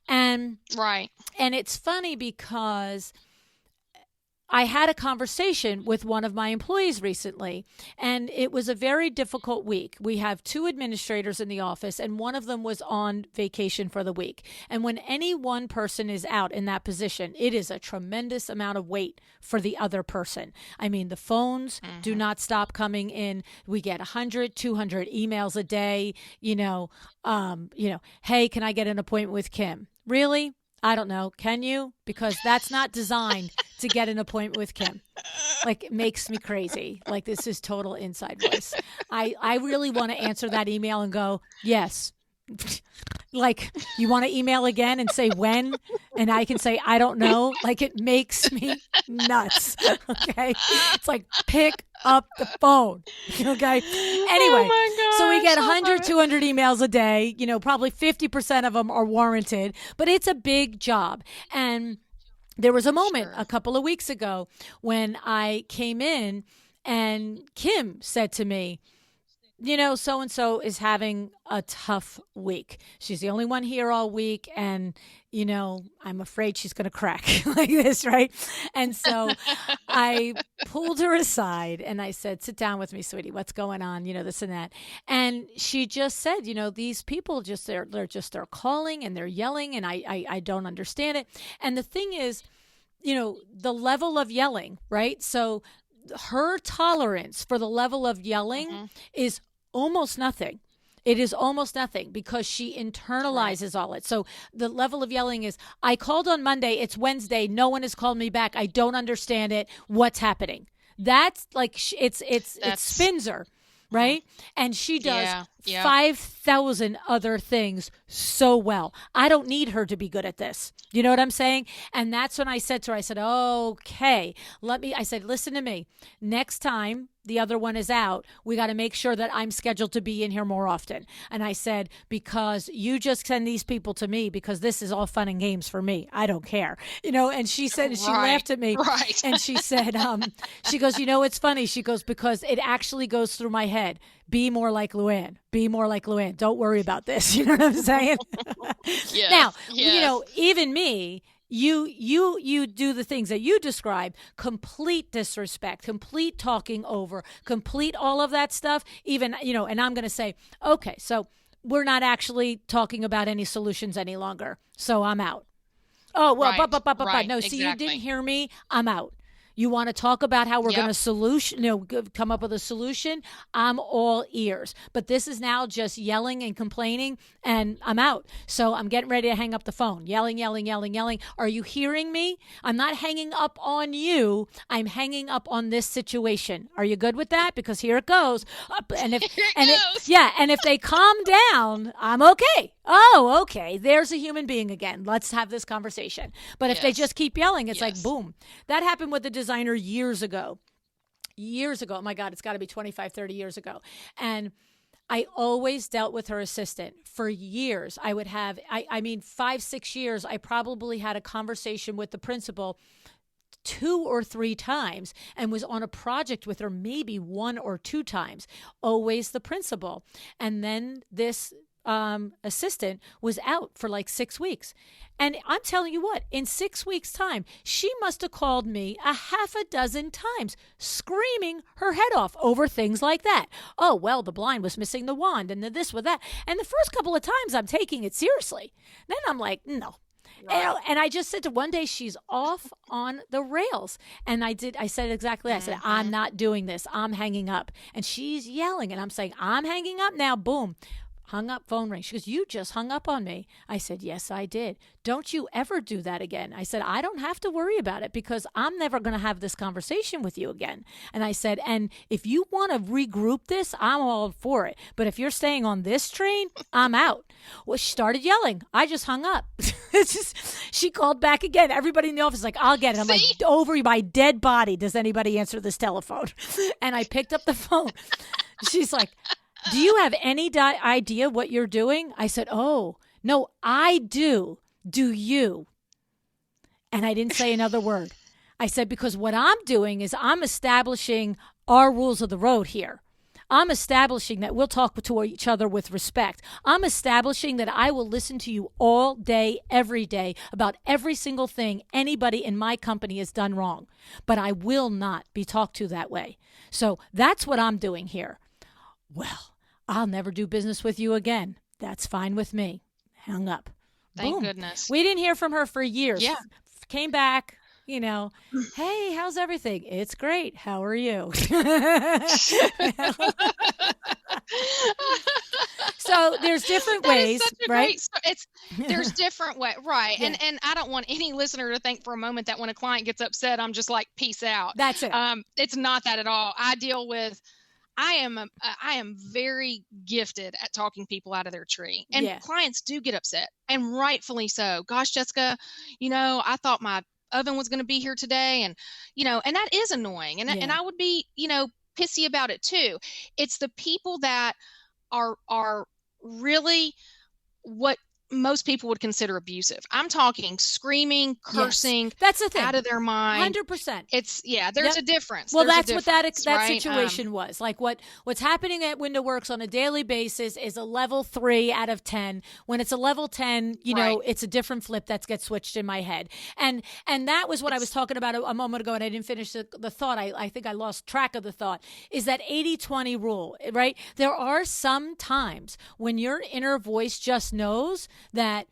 And it's funny because I had a conversation with one of my employees recently, and it was a very difficult week. We have 2 administrators in the office, and one of them was on vacation for the week. And when any one person is out in that position, it is a tremendous amount of weight for the other person. I mean, the phones do not stop coming in. We get 100, 200 emails a day, hey, can I get an appointment with Kim? Really? I don't know. Can you? Because that's not designed to get an appointment with Kim. Like, it makes me crazy. Like, this is total inside voice. I really want to answer that email and go, yes. Like, you want to email again and say when? And I can say, I don't know. Like, it makes me nuts. Okay. It's like, pick up the phone. Okay. Anyway, so we get 100, 200 emails a day. Probably 50% of them are warranted, but it's a big job. And there was a moment a couple of weeks ago when I came in and Kim said to me, so-and-so is having a tough week. She's the only one here all week. And, I'm afraid she's going to crack like this, right? And so I pulled her aside and I said, sit down with me, sweetie. What's going on? This and that. And she just said, these people they're calling and they're yelling and I don't understand it. And the thing is, the level of yelling, right? So her tolerance for the level of yelling is almost nothing. It is almost nothing because she internalizes all it. So the level of yelling is, I called on Monday. It's Wednesday. No one has called me back. I don't understand it. What's happening? That's like, it spins her. Right? And she does 5,000 other things so well. I don't need her to be good at this. You know what I'm saying? And that's when I said to her, I said, okay, I said, listen to me. Next time the other one is out, we got to make sure that I'm scheduled to be in here more often. And I said, because you just send these people to me because this is all fun and games for me. I don't care. And she said, she laughed at me and she said, she goes, it's funny. She goes, because it actually goes through my head. Be more like Luann. Be more like Luann. Don't worry about this. You know what I'm saying? Now, even me, you do the things that you describe, complete disrespect, complete talking over, complete all of that stuff. Even, and I'm going to say, okay, so we're not actually talking about any solutions any longer. So I'm out. Oh, well, no, see, you didn't hear me. I'm out. You want to talk about how we're going to come up with a solution? I'm all ears. But this is now just yelling and complaining, and I'm out. So I'm getting ready to hang up the phone. Yelling, yelling, yelling, yelling. Are you hearing me? I'm not hanging up on you. I'm hanging up on this situation. Are you good with that? Because here it goes. And if they calm down, I'm okay. Oh, okay. There's a human being again. Let's have this conversation. But if they just keep yelling, it's like, boom. That happened with the designer years ago. Oh my God, it's got to be 25, 30 years ago. And I always dealt with her assistant for years. I would have, 5, 6 years, I probably had a conversation with the principal 2 or 3 times and was on a project with her maybe 1 or 2 times. Always the principal. And then this assistant was out for like 6 weeks. And I'm telling you what, in 6 weeks' time, she must have called me a half a dozen times, screaming her head off over things like that. Oh, well, the blind was missing the wand and the this with that. And the first couple of times I'm taking it seriously. Then I'm like, no. Right. And I just said to one day, she's off on the rails. And I said exactly that. I said, I'm not doing this. I'm hanging up. And she's yelling. And I'm saying, I'm hanging up now. Boom. hung up, phone ring. She goes, you just hung up on me. I said, yes, I did. Don't you ever do that again. I said, I don't have to worry about it because I'm never going to have this conversation with you again. And I said, and if you want to regroup this, I'm all for it. But if you're staying on this train, I'm out. Well, she started yelling. I just hung up. She called back again. Everybody in the office is like, I'll get it. I'm like, over my dead body, does anybody answer this telephone? And I picked up the phone. She's like, do you have any idea what you're doing? I said, oh, no, I do. Do you? And I didn't say another word. I said, because what I'm doing is I'm establishing our rules of the road here. I'm establishing that we'll talk to each other with respect. I'm establishing that I will listen to you all day, every day, about every single thing anybody in my company has done wrong. But I will not be talked to that way. So that's what I'm doing here. Well, I'll never do business with you again. That's fine with me. Hung up. Thank Boom. goodness. We didn't hear from her for years. Yeah. Came back, hey, how's everything? It's great. How are you? So there's different ways, right? There's different ways, right? Yeah. And I don't want any listener to think for a moment that when a client gets upset, I'm just like, peace out. That's it. It's not that at all. I am very gifted at talking people out of their tree, and clients do get upset, and rightfully so. Gosh, Jessica, I thought my oven was going to be here today, and and that is annoying, and I would be pissy about it too. It's the people that are really what most people would consider abusive. I'm talking screaming, cursing, that's the thing, out of their mind. 100%. It's there's a difference. Well, There's that's what that right? situation was. Like what's happening at Window Works on a daily basis is a level 3 out of 10. When it's a level 10, it's a different flip that gets switched in my head. And that was what I was talking about a moment ago, and I didn't finish the thought. I think I lost track of the thought. Is that 80-20 rule, right? There are some times when your inner voice just knows that,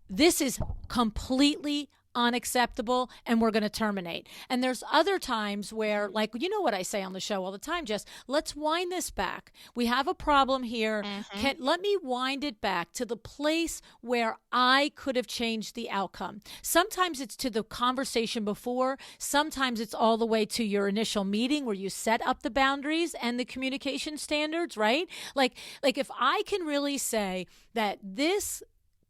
this is completely unacceptable and we're going to terminate. And there's other times where, like, what I say on the show all the time, Jess, let's wind this back. We have a problem here. Mm-hmm. Let me wind it back to the place where I could have changed the outcome. Sometimes it's to the conversation before. Sometimes it's all the way to your initial meeting where you set up the boundaries and the communication standards, right? Like if I can really say that this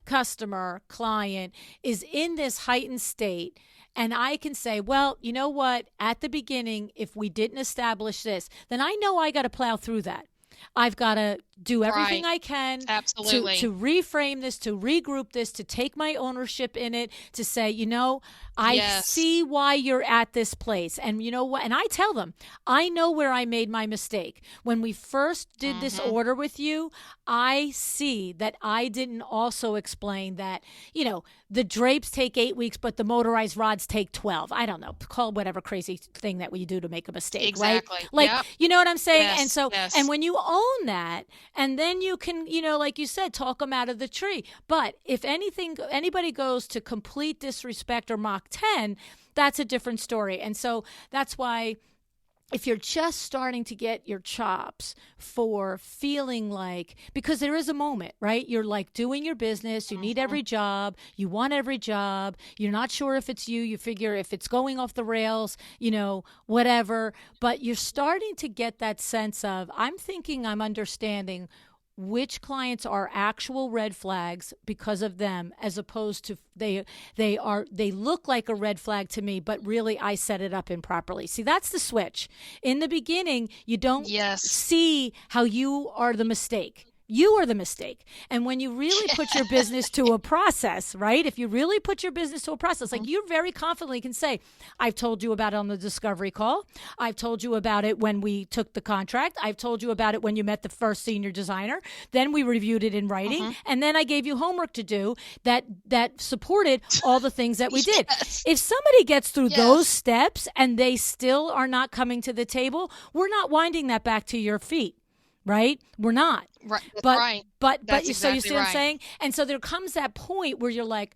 customer, client is in this heightened state, and I can say, well, you know what? At the beginning, if we didn't establish this, then I know I got to plow through that. I've got to do everything I can Absolutely. to reframe this, to regroup this, to take my ownership in it, to say, I see why you're at this place. And you know what? And I tell them, I know where I made my mistake. When we first did this order with you, I see that I didn't also explain that, the drapes take 8 weeks, but the motorized rods take 12. I don't know. Call whatever crazy thing that we do to make a mistake, exactly. Right? Like, you know what I'm saying? Yes, and so, and when you own that, and then you can, like you said, talk them out of the tree. But if anybody goes to complete disrespect or Mach 10, that's a different story. And so that's why if you're just starting to get your chops for feeling like, because there is a moment, right? You're like doing your business. You need every job. You want every job. You're not sure if it's you. You figure if it's going off the rails, whatever. But you're starting to get that sense of, I'm understanding which clients are actual red flags because of them, as opposed to they look like a red flag to me, but really I set it up improperly. See, that's the switch. In the beginning, you don't see how you are the mistake. You are the mistake. And when you really put your business to a process, right? If you really put your business to a process, like you very confidently can say, I've told you about it on the discovery call. I've told you about it when we took the contract. I've told you about it when you met the first senior designer. Then we reviewed it in writing. And then I gave you homework to do that supported all the things that we did. If somebody gets through those steps and they still are not coming to the table, we're not winding that back to your feet. Right? We're not. Right. But exactly so you see what I'm right. saying? And so there comes that point where you're like,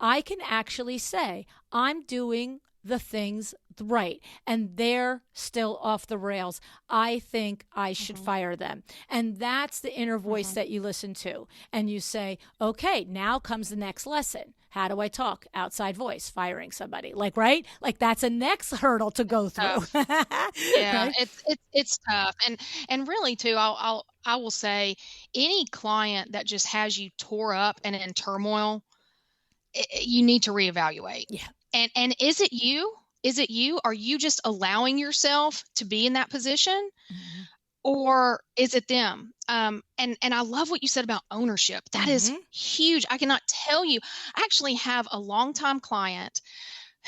I can actually say I'm doing the things Right. And they're still off the rails. I think I should Mm-hmm. fire them. And that's the inner voice Mm-hmm. that you listen to. And you say, okay, now comes the next lesson. How do I talk? Outside voice, firing somebody. Like, right? Like that's a next hurdle to go through. Tough. Yeah, Right? it's tough. And really too, I will say any client that just has you tore up and in turmoil, you need to reevaluate. Yeah. And is it you? Is it you? Are you just allowing yourself to be in that position? Mm-hmm. Or is it them? And I love what you said about ownership. That is Mm-hmm. huge. I cannot tell you. I actually have a longtime client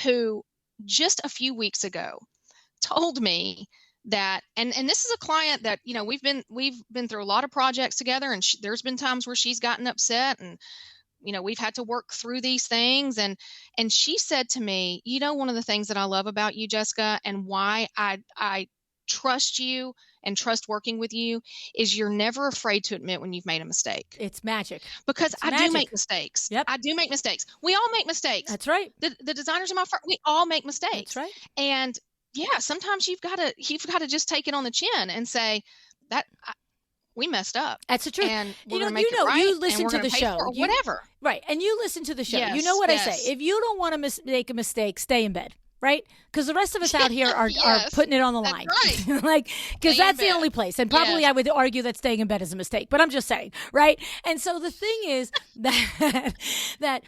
who just a few weeks ago told me that, and this is a client that, you know, we've been through a lot of projects together, and there's been times where she's gotten upset, and you know, we've had to work through these things. And she said to me, you know, one of the things that I love about you, Jessica, and why I trust you and trust working with you is you're never afraid to admit when you've made a mistake. It's magic. Because It's I do magic. make mistakes. Yep. I do make mistakes. We all make mistakes. That's right. The designers in my firm, we all make mistakes. That's right. And yeah, sometimes you've got to just take it on the chin and say that we messed up. That's the truth. And we're You know, going to make it right. you and listen we're to gonna the pay show. for it, whatever. Right. And you listen to the show. You Yes, know what I yes. say. If you don't want to make a mistake, stay in bed. Right? Because the rest of us out here are Yes, putting it on the that's line. right. Like, because Stay in that's the bed. only place. And probably Yes. I would argue that staying in bed is a mistake. But I'm just saying. Right? And so the thing is that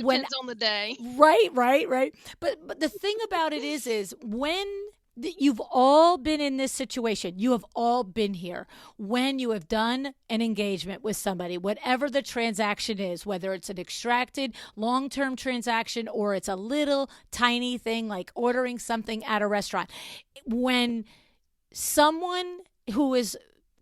when Depends on the day. Right. But the thing about it is when you've all been in this situation, you have all been here when you have done an engagement with somebody, whatever the transaction is, whether it's an extracted long-term transaction or it's a little tiny thing like ordering something at a restaurant. When someone who is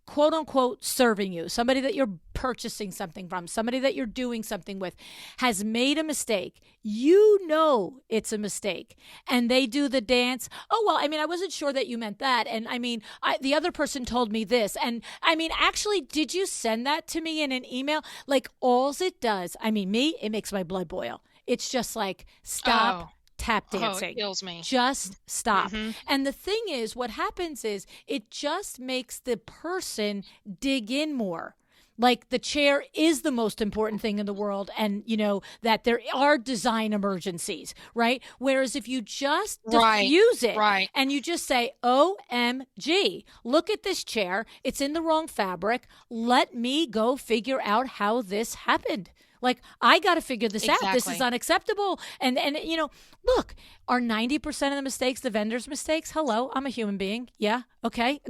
quote unquote serving you, somebody that you're purchasing something from, somebody that you're doing something with has made a mistake, you know it's a mistake, and they do the dance. Oh, well, I mean, I wasn't sure that you meant that. And I mean, the other person told me this. And I mean, actually, did you send that to me in an email? Like, alls it does, I mean, it makes my blood boil. It's just like, stop. Tap dancing. It kills me. Just stop. Mhm. And the thing is, what happens is it just makes the person dig in more. Like the chair is the most important thing in the world, and you know that there are design emergencies, right? Whereas if you just diffuse it Right. and you just say, OMG, look at this chair, it's in the wrong fabric, let me go figure out how this happened. Like, I got to figure this out. This is Exactly. unacceptable. And you know, look, are 90% of the mistakes the vendor's mistakes? Hello, I'm a human being. Yeah, okay.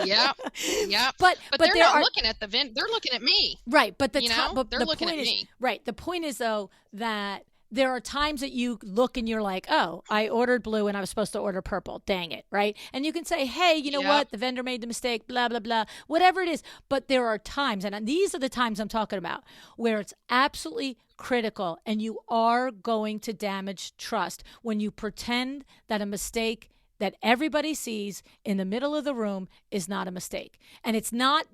Yep. But they're there not are looking at the they're looking at me. right. But You know, but they're the looking point at is me. right. The point is though that there are times that you look and you're like, oh, I ordered blue and I was supposed to order purple. Dang it, right? And you can say, hey, you know Yep. what? The vendor made the mistake, blah, blah, blah, whatever it is. But there are times, and these are the times I'm talking about, where it's absolutely critical and you are going to damage trust when you pretend that a mistake that everybody sees in the middle of the room is not a mistake. And it's not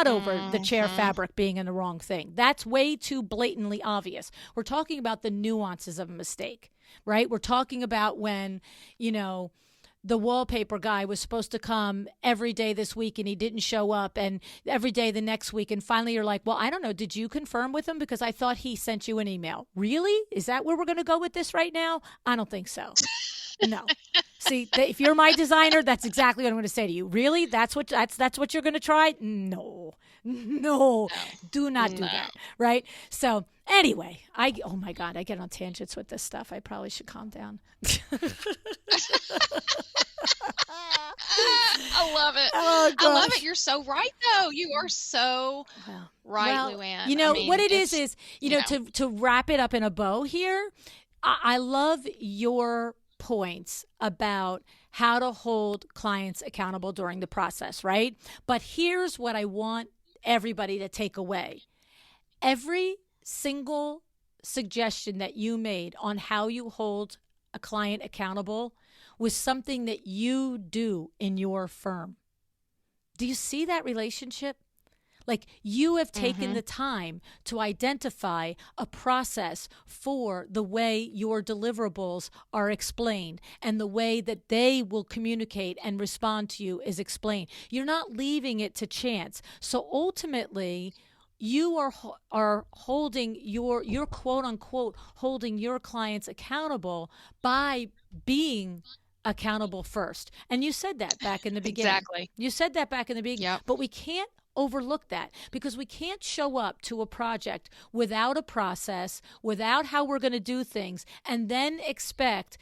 over the chair fabric being in the wrong thing. That's way too blatantly obvious. We're talking about the nuances of a mistake, right? We're talking about when, you know, the wallpaper guy was supposed to come every day this week and he didn't show up, and every day the next week. And finally you're like, well, I don't know. Did you confirm with him? Because I thought he sent you an email. Really? Is that where we're going to go with this right now? I don't think so. No. See, if you're my designer, that's exactly what I'm going to say to you. Really? That's what you're going to try? No. Do not do that. Right? So anyway, oh my God, I get on tangents with this stuff. I probably should calm down. I love it. Oh, I love gosh. it. You're so right, though. You are so right, Well, Luann. you know, I mean, what it is, you you know, know. to wrap it up in a bow here, I love your points about how to hold clients accountable during the process, right? But here's what I want everybody to take away. Every single suggestion that you made on how you hold a client accountable was something that you do in your firm. Do you see that relationship? Like you have taken Mm-hmm. the time to identify a process for the way your deliverables are explained and the way that they will communicate and respond to you is explained. You're not leaving it to chance. So ultimately, you are holding your quote unquote holding your clients accountable by being accountable first. And you said that back in the beginning. Exactly. You said that back in the beginning, Yep. but we can't overlook that because we can't show up to a project without a process, without how we're going to do things, and then expect,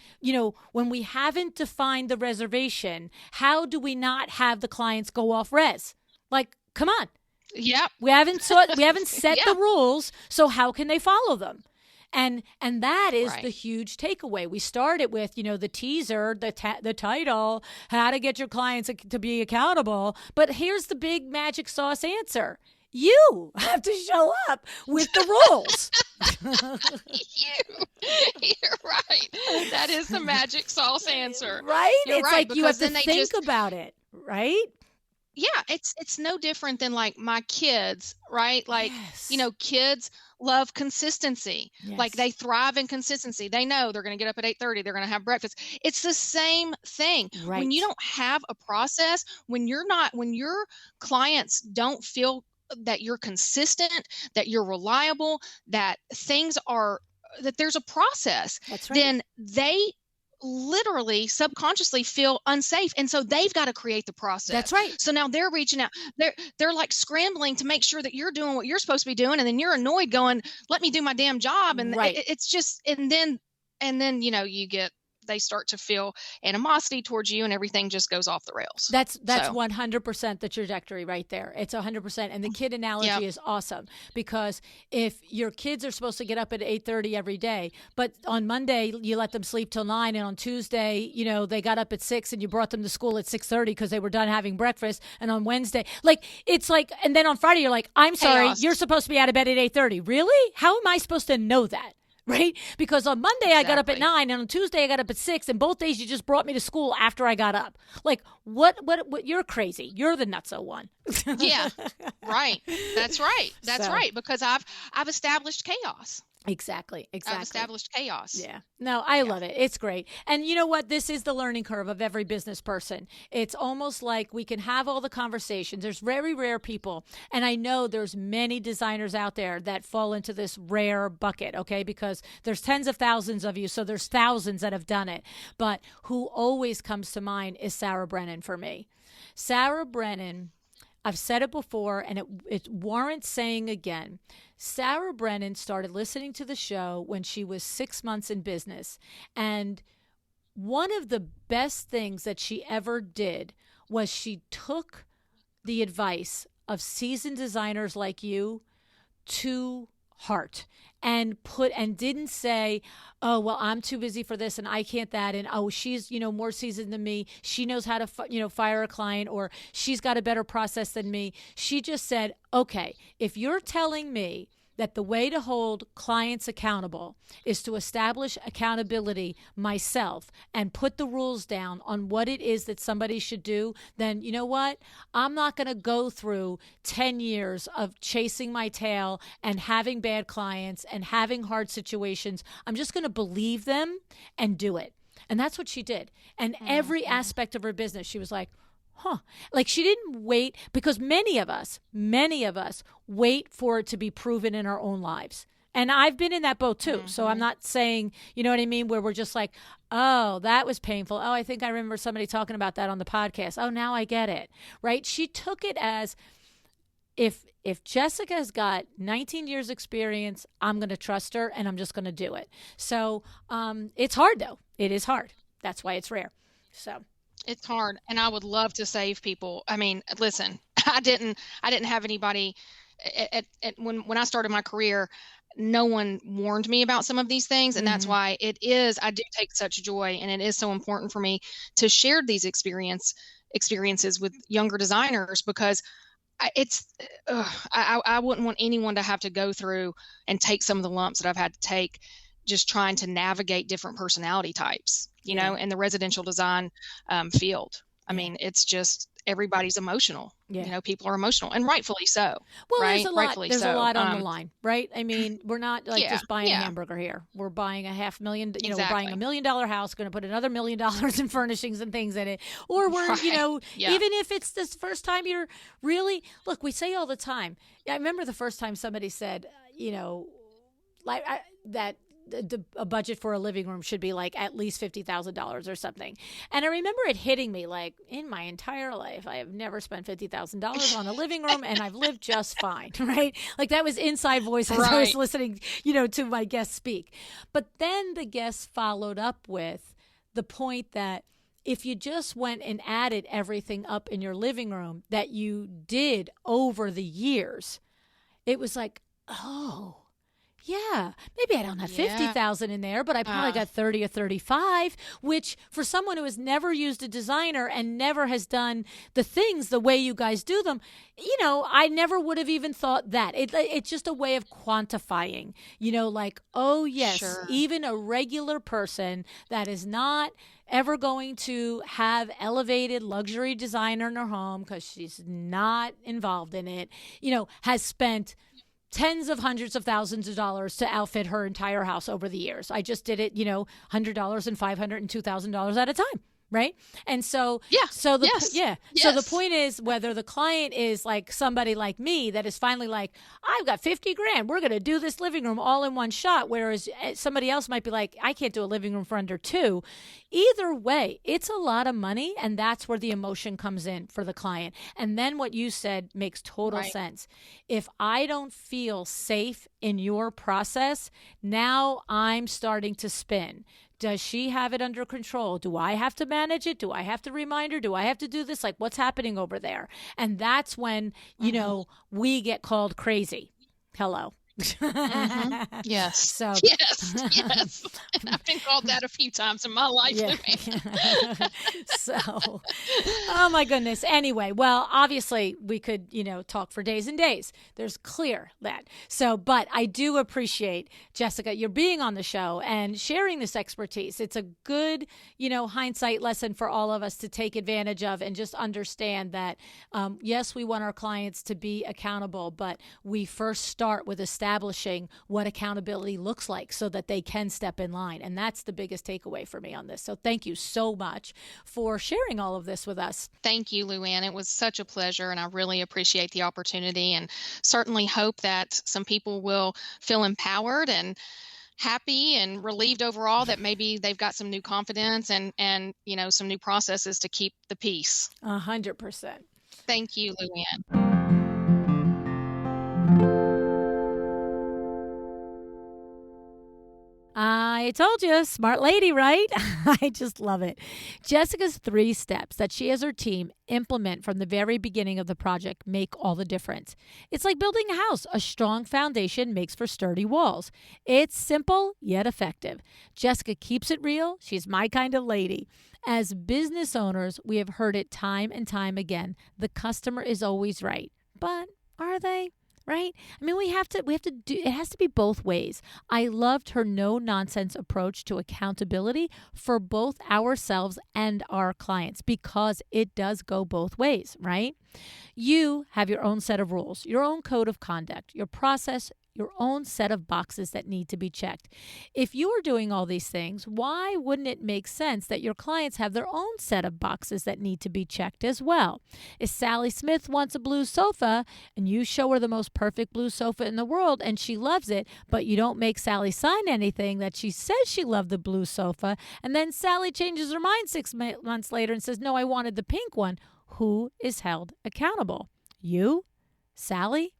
when we haven't defined the reservation, how do we not have the clients go off res? Like, come on. Yep. We haven't set the Yeah. rules, so how can they follow them? And that is the Right. huge takeaway. We started with, the teaser, the title, how to get your clients to be accountable. But here's the big magic sauce answer. You have to show up with the rules. You, you're right. That is the magic sauce answer. Right? You're It's right, like you have because to then they think just, about it, right? yeah, it's no different than like my kids, right? Like, Yes. kids love consistency. Like Yes. they thrive in consistency. They know they're going to get up at 8:30, they're going to have breakfast. It's the same thing. When you Right. don't have a process, when your clients don't feel that you're consistent, that you're reliable, that things are that there's a process, That's right. then they literally subconsciously feel unsafe, and so they've got to create the process. That's right. So now they're reaching out, they're like scrambling to make sure that you're doing what you're supposed to be doing, and then you're annoyed going, let me do my damn job. And Right. it's just, and then you get, they start to feel animosity towards you, and everything just goes off the rails. That's So 100% the trajectory right there. It's 100%. And the kid analogy yep. is awesome because if your kids are supposed to get up at 8:30 every day, but on Monday you let them sleep till 9 and on Tuesday, they got up at 6 and you brought them to school at 6:30 because they were done having breakfast, and on Wednesday, it's like, and then on Friday you're like, "I'm sorry, Chaos. you're supposed to be out of bed at 8:30." Really? How am I supposed to know that? Right? Because on Monday I got up at Exactly. 9 and on Tuesday I got up at 6, and both days you just brought me to school after I got up. Like, what you're crazy. You're the nutso one. Yeah. Right. That's right. That's So, right, because I've established chaos. exactly. I've established chaos. Yeah. No, I Yeah. love it. It's great. And you know what? This is the learning curve of every business person. It's almost like we can have all the conversations. There's very rare people. And I know there's many designers out there that fall into this rare bucket, okay? Because there's tens of thousands of you. So there's thousands that have done it. But who always comes to mind is Sarah Brennan for me. Sarah Brennan, I've said it before, and it warrants saying again. Sarah Brennan started listening to the show when she was 6 months in business. And one of the best things that she ever did was she took the advice of seasoned designers like you to heart and didn't say, oh, well, I'm too busy for this and I can't that, and oh, she's more seasoned than me, she knows how to fire a client, or she's got a better process than me. She just said, okay, if you're telling me that the way to hold clients accountable is to establish accountability myself and put the rules down on what it is that somebody should do, then you know what? I'm not going to go through 10 years of chasing my tail and having bad clients and having hard situations. I'm just going to believe them and do it. And that's what she did. And every aspect of her business, she was like, huh. Like she didn't wait, because many of us wait for it to be proven in our own lives. And I've been in that boat too. So I'm not saying, you know what I mean, where we're just like, oh, that was painful. Oh, I think I remember somebody talking about that on the podcast. Oh, now I get it. Right? She took it as, if Jessica's got 19 years experience, I'm going to trust her and I'm just going to do it. So it's hard though. It is hard. That's why it's rare. So It's hard, and I would love to save people. I mean, listen, I didn't have anybody when I started my career. No one warned me about some of these things, and that's why I do take such joy, and it is so important for me to share these experiences with younger designers, because I wouldn't want anyone to have to go through and take some of the lumps that I've had to take, just trying to navigate different personality types, Yeah. in the residential design field. I Yeah. mean, it's just, everybody's emotional. Yeah. people are emotional, and rightfully so, Well, right? Rightfully there's a so. lot on the line, right? I mean, we're not like Yeah, just buying a yeah, hamburger here. We're buying a $500,000, we're buying exactly. $1 million house, going to put another $1 million in furnishings and things in it. Or we're, Right. Yeah. even if it's this first time you're really, look, we say all the time. I remember the first time somebody said, that a budget for a living room should be like at least $50,000 or something. And I remember it hitting me like, in my entire life, I have never spent $50,000 on a living room, and I've lived just fine, right? Like that was inside voice as I was Right. listening, to my guest speak. But then the guest followed up with the point that if you just went and added everything up in your living room that you did over the years, it was like, oh, yeah, maybe I don't have Yeah. 50,000 in there, but I probably got 30 or 35, which for someone who has never used a designer and never has done the things the way you guys do them, I never would have even thought that. It's just a way of quantifying, like, oh, yes, Sure. even a regular person that is not ever going to have elevated luxury designer in her home because she's not involved in it, has spent tens of hundreds of thousands of dollars to outfit her entire house over the years. I just did it, $100 and $500 and $2,000 at a time. Right. And so, Yeah. so the, Yes. yeah. Yes. So the point is whether the client is like somebody like me that is finally like, I've got 50 grand. We're going to do this living room all in one shot. Whereas somebody else might be like, I can't do a living room for under two. Either way, it's a lot of money. And that's where the emotion comes in for the client. And then what you said makes total sense. If I don't feel safe in your process, now I'm starting to spin. Does she have it under control? Do I have to manage it? Do I have to remind her? Do I have to do this? Like, what's happening over there? And that's when, we get called crazy. Hello. Yes. So Yes. And I've been called that a few times in my life. yeah. So, oh my goodness. Anyway, well, obviously we could, talk for days and days. There's clear that. So, but I do appreciate, Jessica, your being on the show and sharing this expertise. It's a good, hindsight lesson for all of us to take advantage of and just understand that, yes, we want our clients to be accountable, but we first start with establishing what accountability looks like so that they can step in line. And that's the biggest takeaway for me on this. So thank you so much for sharing all of this with us. Thank you, Luann. It was such a pleasure, and I really appreciate the opportunity, and certainly hope that some people will feel empowered and happy and relieved overall, that maybe they've got some new confidence and some new processes to keep the peace. 100%. Thank you, Luann. I told you, smart lady, right? I just love it. Jessica's 3 steps that she as her team implement from the very beginning of the project make all the difference. It's like building a house. A strong foundation makes for sturdy walls. It's simple yet effective. Jessica keeps it real. She's my kind of lady. As business owners, we have heard it time and time again. The customer is always right. But are they? Right? I mean, we have to do, it has to be both ways. I loved her no nonsense approach to accountability for both ourselves and our clients because it does go both ways, right? You have your own set of rules, your own code of conduct, your process, your own set of boxes that need to be checked. If you are doing all these things, why wouldn't it make sense that your clients have their own set of boxes that need to be checked as well? If Sally Smith wants a blue sofa and you show her the most perfect blue sofa in the world and she loves it, but you don't make Sally sign anything that she says she loved the blue sofa, and then Sally changes her mind 6 months later and says, no, I wanted the pink one, who is held accountable? You? Sally?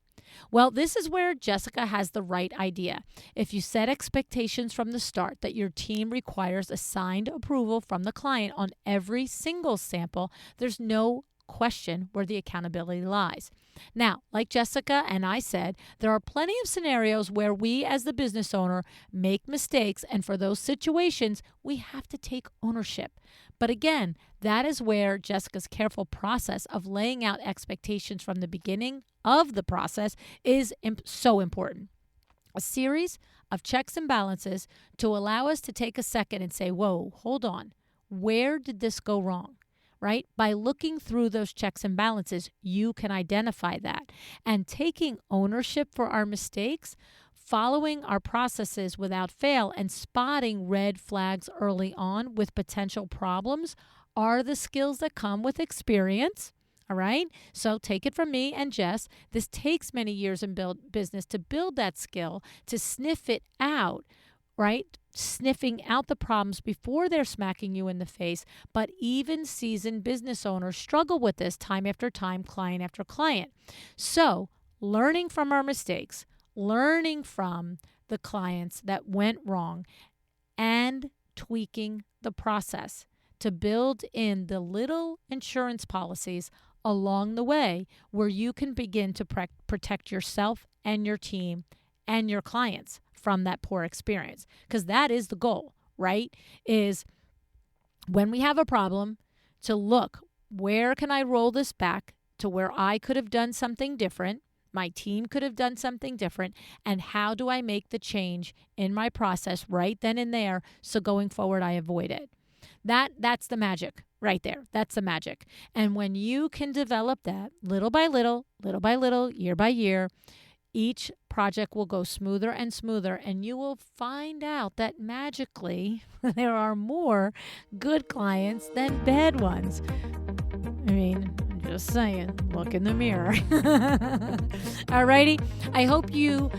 Well, this is where Jessica has the right idea. If you set expectations from the start that your team requires a signed approval from the client on every single sample, there's no question where the accountability lies. Now, like Jessica and I said, there are plenty of scenarios where we as the business owner make mistakes, and for those situations, we have to take ownership. But again, that is where Jessica's careful process of laying out expectations from the beginning of the process is so important. A series of checks and balances to allow us to take a second and say, whoa, hold on. Where did this go wrong? right? By looking through those checks and balances, you can identify that. And taking ownership for our mistakes, following our processes without fail, and spotting red flags early on with potential problems are the skills that come with experience. All right. So take it from me and Jess. This takes many years in business to build that skill, to sniff it out, right? Sniffing out the problems before they're smacking you in the face. But even seasoned business owners struggle with this time after time, client after client. So learning from our mistakes, learning from the clients that went wrong, and tweaking the process to build in the little insurance policies along the way where you can begin to protect yourself and your team and your clients from that poor experience. Because that is the goal, right? Is when we have a problem to look, where can I roll this back to where I could have done something different? My team could have done something different. And how do I make the change in my process right then and there so going forward I avoid it? That's the magic right there. That's the magic. And when you can develop that little by little, year by year, each project will go smoother and smoother, and you will find out that magically there are more good clients than bad ones. I mean, just saying, look in the mirror. Alrighty. I hope you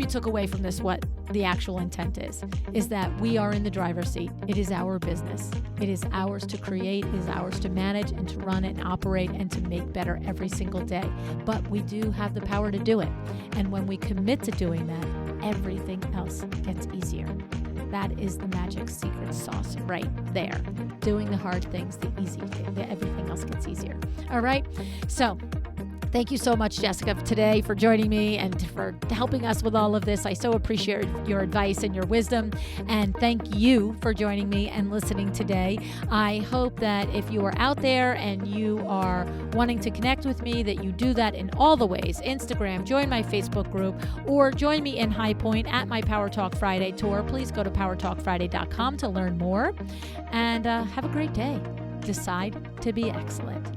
took away from this what the actual intent is that we are in the driver's seat. It is our business. It is ours to create, it is ours to manage and to run and operate and to make better every single day. But we do have the power to do it. And when we commit to doing that, everything else gets easier. That is the magic secret sauce right there. Doing the hard things, the easy thing, everything else gets easier. All right. So thank you so much, Jessica, today for joining me and for helping us with all of this. I so appreciate your advice and your wisdom. And thank you for joining me and listening today. I hope that if you are out there and you are wanting to connect with me, that you do that in all the ways. Instagram, join my Facebook group, or join me in High Point at my Power Talk Friday tour. Please go to powertalkfriday.com to learn more. And have a great day. Decide to be excellent.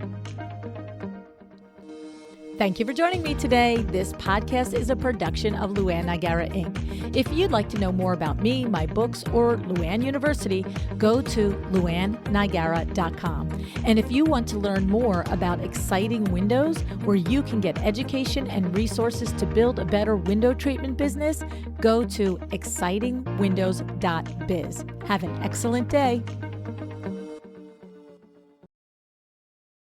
Thank you for joining me today. This podcast is a production of Luann Nigara, Inc. If you'd like to know more about me, my books, or Luann University, go to luannnigara.com. And if you want to learn more about exciting windows where you can get education and resources to build a better window treatment business, go to excitingwindows.biz. Have an excellent day.